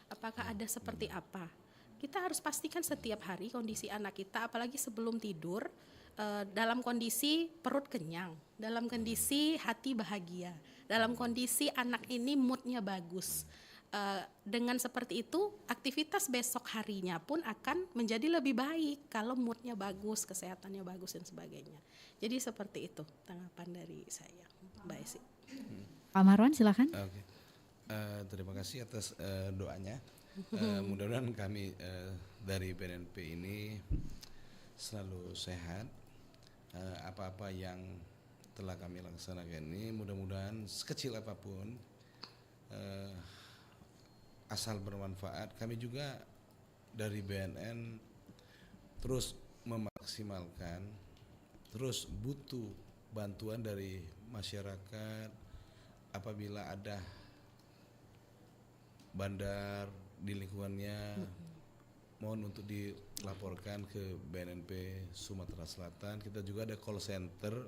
apakah ada seperti apa. Kita harus pastikan setiap hari kondisi anak kita, apalagi sebelum tidur, dalam kondisi perut kenyang, dalam kondisi hati bahagia, dalam kondisi anak ini moodnya bagus. Dengan seperti itu, aktivitas besok harinya pun akan menjadi lebih baik kalau moodnya bagus, kesehatannya bagus dan sebagainya. Jadi seperti itu tanggapan dari saya, Mbak Esi. Pak Marwan silakan. Oke. Terima kasih atas doanya. Mudah-mudahan kami dari BNNP ini selalu sehat. Apa-apa yang telah kami laksanakan ini mudah-mudahan sekecil apapun asal bermanfaat. Kami juga dari BNN terus memaksimalkan, terus butuh bantuan dari masyarakat apabila ada bandar di lingkungannya, mohon untuk dilaporkan ke BNNP Sumatera Selatan. Kita juga ada call center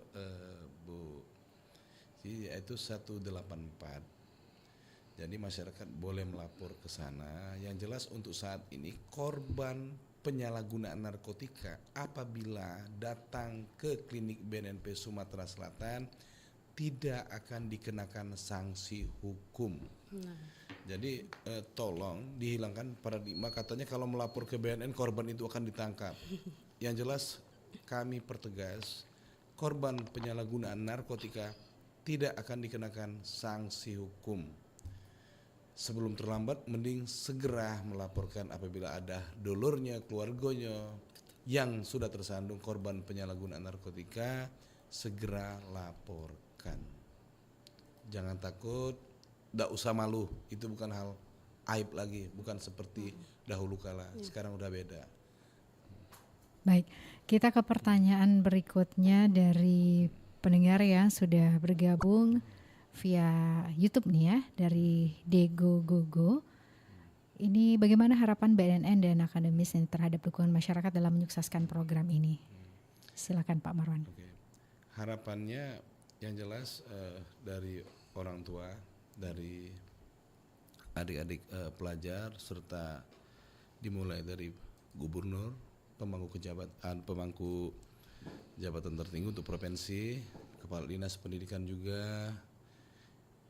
Bu, yaitu 184. Jadi masyarakat boleh melapor ke sana. Yang jelas untuk saat ini korban penyalahgunaan narkotika apabila datang ke klinik BNNP Sumatera Selatan tidak akan dikenakan sanksi hukum. Jadi tolong dihilangkan paradigma katanya kalau melapor ke BNN korban itu akan ditangkap. Yang jelas kami pertegas korban penyalahgunaan narkotika tidak akan dikenakan sanksi hukum. Sebelum terlambat, mending segera melaporkan apabila ada dulurnya, keluarganya yang sudah tersandung korban penyalahgunaan narkotika, segera laporkan. Jangan takut, tidak usah malu, itu bukan hal aib lagi, bukan seperti dahulu kala, sekarang udah beda. Baik, kita ke pertanyaan berikutnya dari pendengar yang sudah bergabung via YouTube nih ya, dari Dego Gogo. Ini bagaimana harapan BNN dan akademis ini terhadap dukungan masyarakat dalam menyukseskan program ini? Silakan Pak Marwan. Oke. Harapannya yang jelas dari orang tua, dari adik-adik pelajar, serta dimulai dari gubernur, pemangku jabatan tertinggi untuk provinsi, kepala dinas pendidikan juga,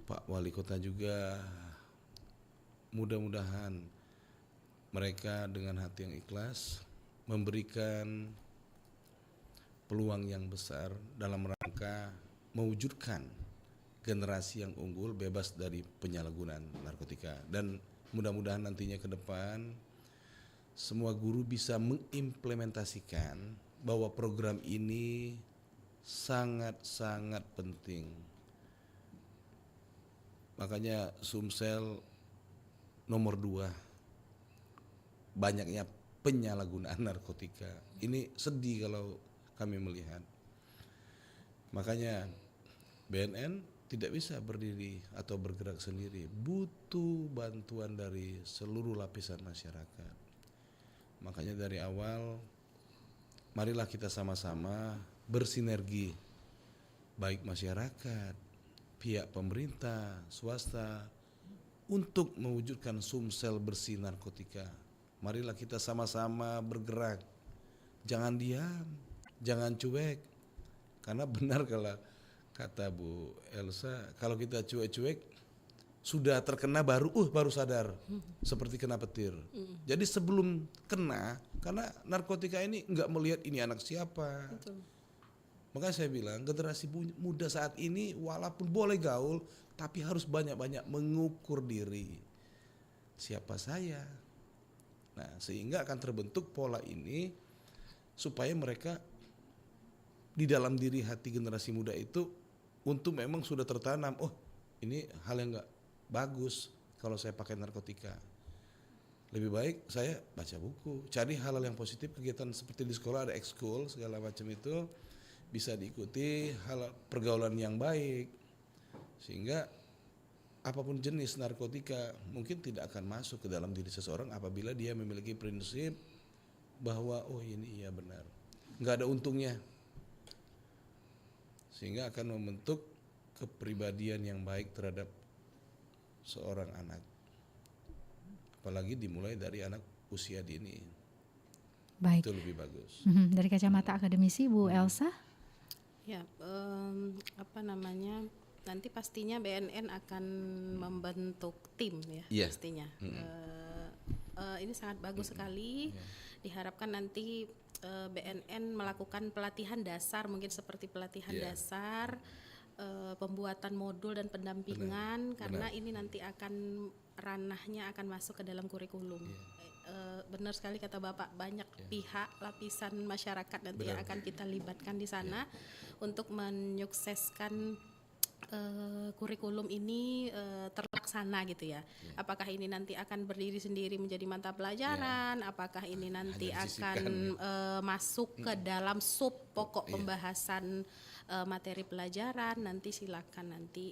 Pak Wali Kota juga, mudah-mudahan mereka dengan hati yang ikhlas memberikan peluang yang besar dalam rangka mewujudkan generasi yang unggul bebas dari penyalahgunaan narkotika. Dan mudah-mudahan nantinya ke depan semua guru bisa mengimplementasikan bahwa program ini sangat-sangat penting. Makanya Sumsel nomor 2, banyaknya penyalahgunaan narkotika. Ini sedih kalau kami melihat. Makanya BNN tidak bisa berdiri atau bergerak sendiri, butuh bantuan dari seluruh lapisan masyarakat. Makanya dari awal, marilah kita sama-sama bersinergi, baik masyarakat, pihak pemerintah, swasta, untuk mewujudkan Sumsel bersih narkotika. Marilah kita sama-sama bergerak, jangan diam, jangan cuek, karena benar kalau kata Bu Elsa, kalau kita cuek-cuek sudah terkena baru sadar, seperti kena petir. Jadi sebelum kena, karena narkotika ini nggak melihat ini anak siapa. Betul. Makanya saya bilang generasi muda saat ini walaupun boleh gaul, tapi harus banyak-banyak mengukur diri. Siapa saya? Nah, sehingga akan terbentuk pola ini supaya mereka di dalam diri hati generasi muda itu untuk memang sudah tertanam, oh ini hal yang nggak bagus kalau saya pakai narkotika. Lebih baik saya baca buku, cari hal-hal yang positif, kegiatan seperti di sekolah ada ekskul segala macam itu bisa diikuti, hal pergaulan yang baik, sehingga apapun jenis narkotika mungkin tidak akan masuk ke dalam diri seseorang apabila dia memiliki prinsip bahwa oh ini iya benar, nggak ada untungnya, sehingga akan membentuk kepribadian yang baik terhadap seorang anak, apalagi dimulai dari anak usia dini. Baik. Itu lebih bagus. Dari kacamata akademisi Bu Elsa? Ya, nanti pastinya BNN akan membentuk tim ya, pastinya. Ini sangat bagus sekali. Diharapkan nanti BNN melakukan pelatihan dasar, mungkin seperti pelatihan dasar, pembuatan modul dan pendampingan, karena ini nanti akan ranahnya akan masuk ke dalam kurikulum. Benar sekali kata Bapak, banyak pihak lapisan masyarakat nanti yang akan kita libatkan di sana untuk menyukseskan kurikulum ini terlaksana gitu ya. Apakah ini nanti akan berdiri sendiri menjadi mata pelajaran, apakah ini nanti akan masuk ke dalam sub pokok pembahasan materi pelajaran, nanti silakan nanti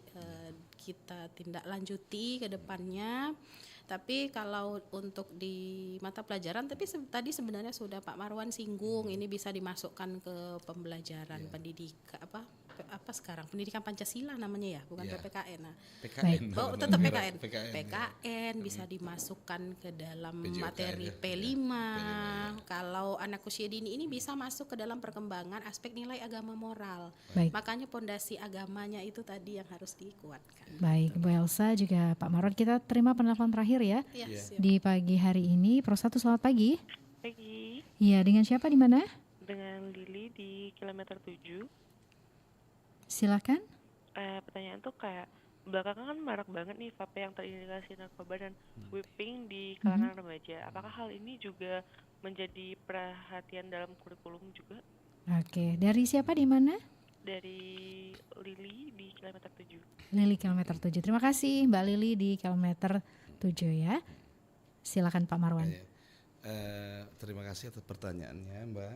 kita tindak lanjuti ke depannya. Tapi kalau untuk di mata pelajaran, tapi tadi sebenarnya sudah Pak Marwan singgung, ini bisa dimasukkan ke pembelajaran pendidikan apa sekarang pendidikan Pancasila namanya ya, bukan PPKN. Nah, PKN. Oh, tetap PKN. PKN bisa dimasukkan ke dalam materi P5. Kalau anak usia dini ini bisa masuk ke dalam perkembangan aspek nilai agama moral. Makanya pondasi agamanya itu tadi yang harus dikuatkan. Baik, Bu Elsa juga Pak Marwan, kita terima penelpon terakhir ya. Di pagi hari ini. Pro 1, selamat pagi. Pagi. Iya, dengan siapa di mana? Dengan Lili di kilometer 7. Silakan. Pertanyaan tuh kayak belakangan kan marak banget nih vape yang terindikasi narkoba dan whipping di kalangan remaja. Apakah hal ini juga menjadi perhatian dalam kurikulum juga? Oke, dari siapa di mana? Dari Lili di kilometer 7. Lili kilometer 7. Terima kasih Mbak Lili di kilometer 7 ya. Silakan Pak Marwan. Terima kasih atas pertanyaannya Mbak.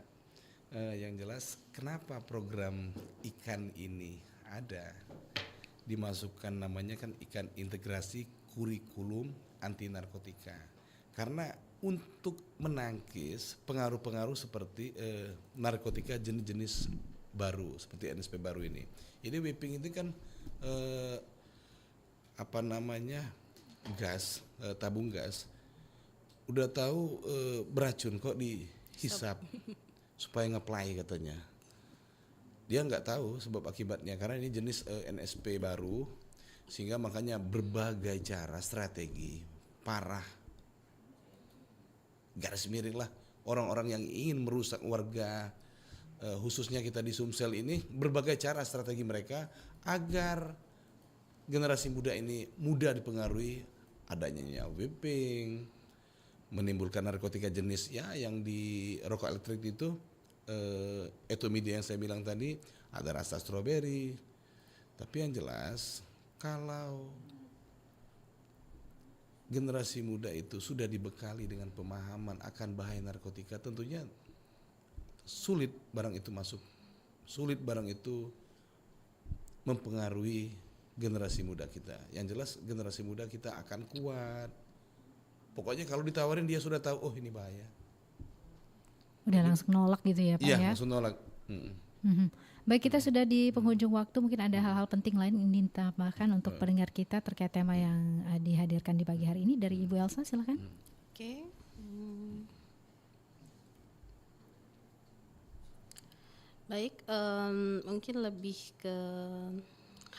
Yang jelas kenapa program ikan ini ada, dimasukkan namanya kan ikan integrasi kurikulum anti narkotika, karena untuk menangkis pengaruh-pengaruh seperti narkotika jenis-jenis baru seperti NSP baru ini whipping itu kan gas, tabung gas udah tahu beracun kok dihisap supaya ngeplay katanya. Dia nggak tahu sebab akibatnya karena ini jenis NSP baru, sehingga makanya berbagai cara strategi parah, garis miring lah orang-orang yang ingin merusak warga, khususnya kita di Sumsel ini, berbagai cara strategi mereka agar generasi muda ini mudah dipengaruhi adanya whipping, menimbulkan narkotika jenis yang di rokok elektrik itu etomida yang saya bilang tadi, ada rasa stroberi. Tapi yang jelas kalau generasi muda itu sudah dibekali dengan pemahaman akan bahaya narkotika, tentunya sulit barang itu masuk, sulit barang itu mempengaruhi generasi muda kita. Yang jelas generasi muda kita akan kuat. Pokoknya kalau ditawarin dia sudah tahu, oh ini bahaya. Udah langsung nolak gitu ya Pak ya? Iya, langsung nolak. Baik, kita sudah di penghujung waktu, mungkin ada hal-hal penting lain yang ingin ditambahkan untuk pendengar kita terkait tema yang dihadirkan di pagi hari ini dari Ibu Elsa, silakan. Oke. Baik, mungkin lebih ke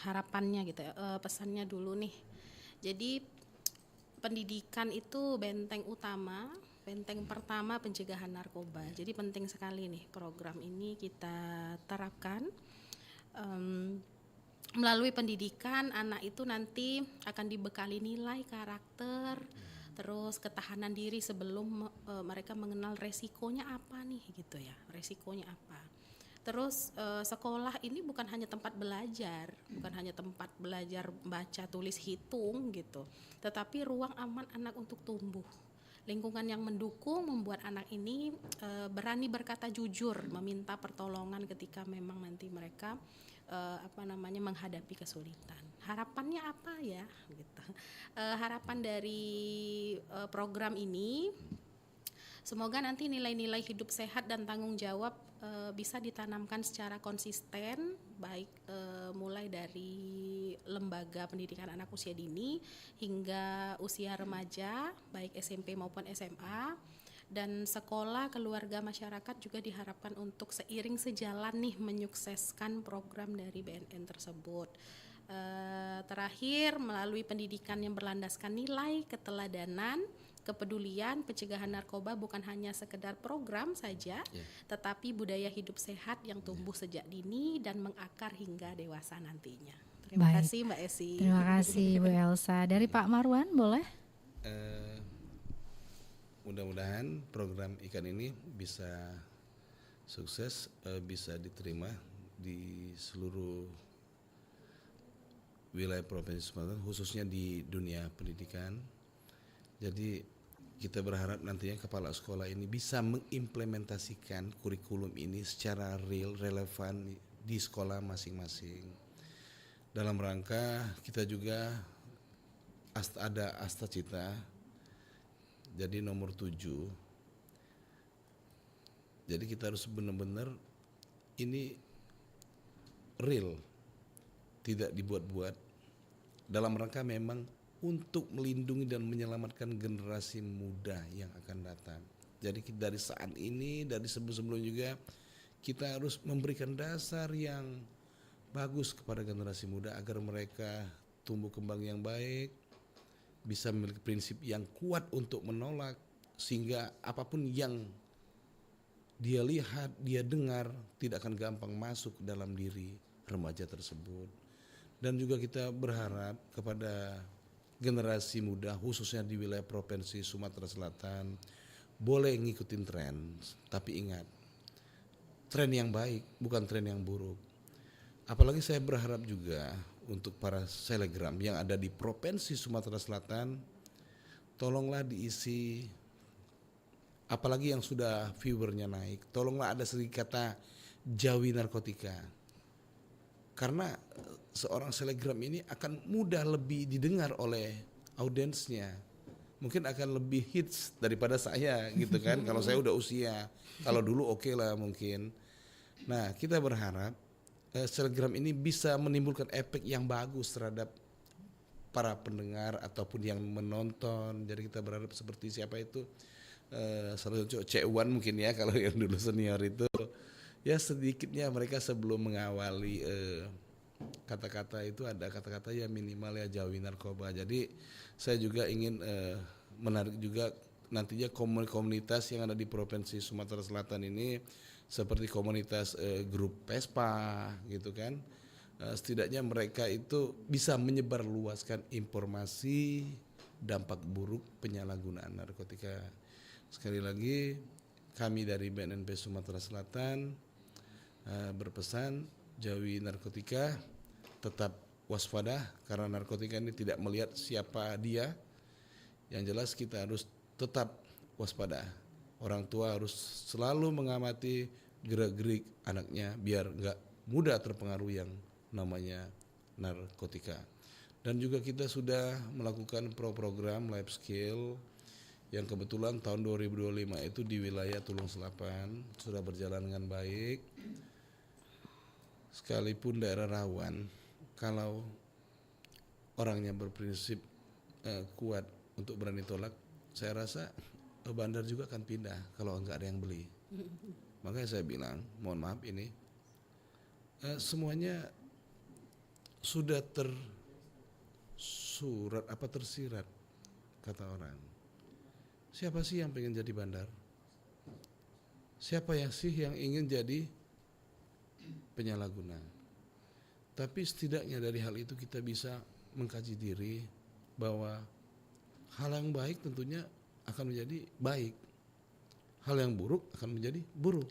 harapannya gitu ya, pesannya dulu nih. Jadi pendidikan itu benteng utama, benteng pertama pencegahan narkoba. Jadi penting sekali nih program ini kita terapkan. Melalui pendidikan anak itu nanti akan dibekali nilai, karakter, terus ketahanan diri sebelum mereka mengenal resikonya apa nih gitu ya, resikonya apa. Terus sekolah ini bukan hanya tempat belajar, bukan hanya tempat belajar baca, tulis, hitung gitu, tetapi ruang aman anak untuk tumbuh. Lingkungan yang mendukung membuat anak ini berani berkata jujur, meminta pertolongan ketika memang nanti mereka menghadapi kesulitan. Harapannya apa ya? Gitu. Harapan dari program ini, semoga nanti nilai-nilai hidup sehat dan tanggung jawab bisa ditanamkan secara konsisten, baik mulai dari lembaga pendidikan anak usia dini hingga usia remaja, baik SMP maupun SMA, dan sekolah, keluarga, masyarakat juga diharapkan untuk seiring sejalan nih menyukseskan program dari BNN tersebut. Terakhir, melalui pendidikan yang berlandaskan nilai, keteladanan, kepedulian, pencegahan narkoba bukan hanya sekedar program saja, tetapi budaya hidup sehat yang tumbuh sejak dini dan mengakar hingga dewasa nantinya. Terima kasih Mbak Esi. Terima kasih Bu Elsa. Dari Pak Marwan boleh? Mudah-mudahan program ikan ini bisa sukses, bisa diterima di seluruh wilayah Provinsi Sumatera, khususnya di dunia pendidikan. Jadi kita berharap nantinya kepala sekolah ini bisa mengimplementasikan kurikulum ini secara real, relevan di sekolah masing-masing. Dalam rangka kita juga ada Asta Cita, jadi nomor 7. Jadi kita harus benar-benar ini real, tidak dibuat-buat, dalam rangka memang untuk melindungi dan menyelamatkan generasi muda yang akan datang. Jadi dari saat ini, dari sebelum-sebelum juga, kita harus memberikan dasar yang bagus kepada generasi muda agar mereka tumbuh kembang yang baik, bisa memiliki prinsip yang kuat untuk menolak, sehingga apapun yang dia lihat, dia dengar tidak akan gampang masuk dalam diri remaja tersebut. Dan juga kita berharap kepada generasi muda khususnya di wilayah Provinsi Sumatera Selatan boleh ngikutin tren, tapi ingat tren yang baik bukan tren yang buruk. Apalagi saya berharap juga untuk para selegram yang ada di Provinsi Sumatera Selatan, tolonglah diisi, apalagi yang sudah viewernya naik, tolonglah ada sedikit kata jauhi narkotika. Karena seorang selegram ini akan mudah lebih didengar oleh audiensnya. Mungkin akan lebih hits daripada saya gitu kan. Kalau saya udah usia, kalau dulu oke lah mungkin. Nah, kita berharap selegram ini bisa menimbulkan efek yang bagus terhadap para pendengar ataupun yang menonton. Jadi kita berharap seperti siapa itu, salah satu Cek Wan mungkin ya, kalau yang dulu senior itu, ya sedikitnya mereka sebelum mengawali kata-kata itu ada kata-kata ya minimal ya jauhi narkoba. Jadi saya juga ingin menarik juga nantinya komunitas yang ada di Provinsi Sumatera Selatan ini, seperti komunitas grup Vespa gitu kan. Setidaknya mereka itu bisa menyebarluaskan informasi dampak buruk penyalahgunaan narkotika. Sekali lagi kami dari BNNP Sumatera Selatan berpesan jauhi narkotika, tetap waspada karena narkotika ini tidak melihat siapa dia. Yang jelas kita harus tetap waspada. Orang tua harus selalu mengamati gerak-gerik anaknya biar nggak mudah terpengaruh yang namanya narkotika. Dan juga kita sudah melakukan program life skill yang kebetulan tahun 2025 itu di wilayah Tulung Selapan sudah berjalan dengan baik. Sekalipun daerah rawan, kalau orangnya berprinsip kuat untuk berani tolak, saya rasa bandar juga akan pindah kalau enggak ada yang beli. Makanya saya bilang, mohon maaf ini semuanya sudah tersirat kata orang. Siapa sih yang pengen jadi bandar? Siapa yang ingin jadi penyalahguna? Tapi setidaknya dari hal itu kita bisa mengkaji diri bahwa hal yang baik tentunya akan menjadi baik, hal yang buruk akan menjadi buruk.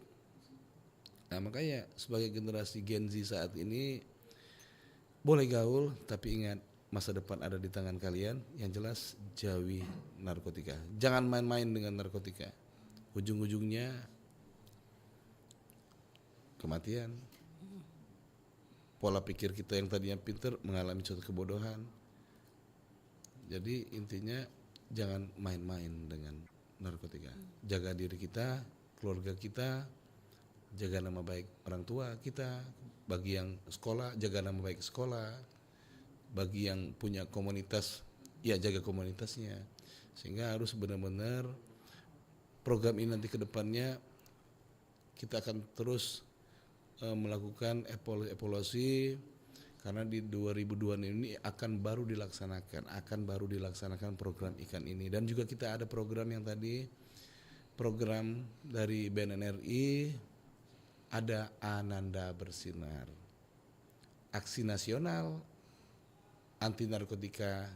Nah makanya sebagai generasi Gen Z saat ini boleh gaul, tapi ingat masa depan ada di tangan kalian. Yang jelas jauhi narkotika, jangan main-main dengan narkotika, ujung-ujungnya kematian. Pola pikir kita yang tadinya pintar mengalami suatu kebodohan. Jadi intinya jangan main-main dengan narkotika. Jaga diri kita, keluarga kita, jaga nama baik orang tua kita. Bagi yang sekolah, jaga nama baik sekolah. Bagi yang punya komunitas, ya jaga komunitasnya. Sehingga harus benar-benar program ini nanti ke depannya kita akan terus melakukan evaluasi, karena di 2002 ini akan baru dilaksanakan program ikan ini. Dan juga kita ada program yang tadi, program dari BNNRI, ada Ananda Bersinar, aksi nasional anti narkotika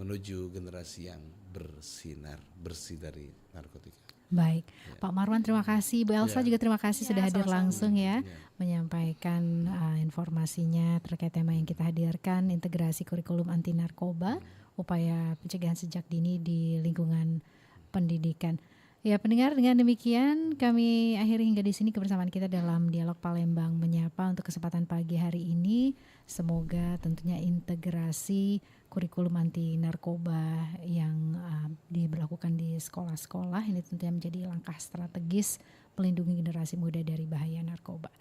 menuju generasi yang bersinar, bersih dari narkotika. Baik, ya. Pak Marwan terima kasih, Bu Elsa juga terima kasih sudah hadir langsung ya, menyampaikan informasinya terkait tema yang kita hadirkan, integrasi kurikulum anti narkoba, upaya pencegahan sejak dini di lingkungan pendidikan. Ya pendengar, dengan demikian kami akhiri hingga di sini kebersamaan kita dalam Dialog Palembang Menyapa untuk kesempatan pagi hari ini. Semoga tentunya integrasi kurikulum anti narkoba yang diberlakukan di sekolah-sekolah ini tentunya menjadi langkah strategis melindungi generasi muda dari bahaya narkoba.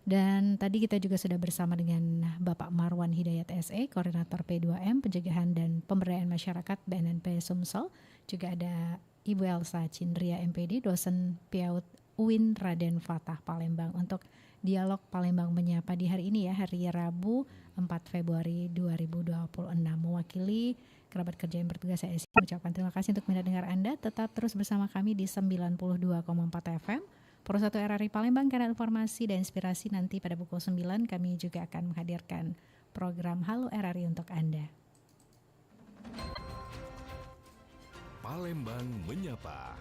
Dan tadi kita juga sudah bersama dengan Bapak Marwan Hidayat SE, Koordinator P2M Pencegahan dan Pemberdayaan Masyarakat BNNP Sumsel. Juga ada Ibu Elsa Cindria MPD, dosen PIAUD UIN Raden Fatah Palembang untuk Dialog Palembang Menyapa di hari ini ya, hari Rabu 4 Februari 2026. Mewakili kerabat kerja yang bertugas, saya mengucapkan terima kasih untuk minat dengar Anda. Tetap terus bersama kami di 92,4 FM Pro 1 RRI Palembang, Kanal Informasi dan Inspirasi. Nanti pada pukul 9 kami juga akan menghadirkan program Halo RRI untuk Anda. Palembang Menyapa.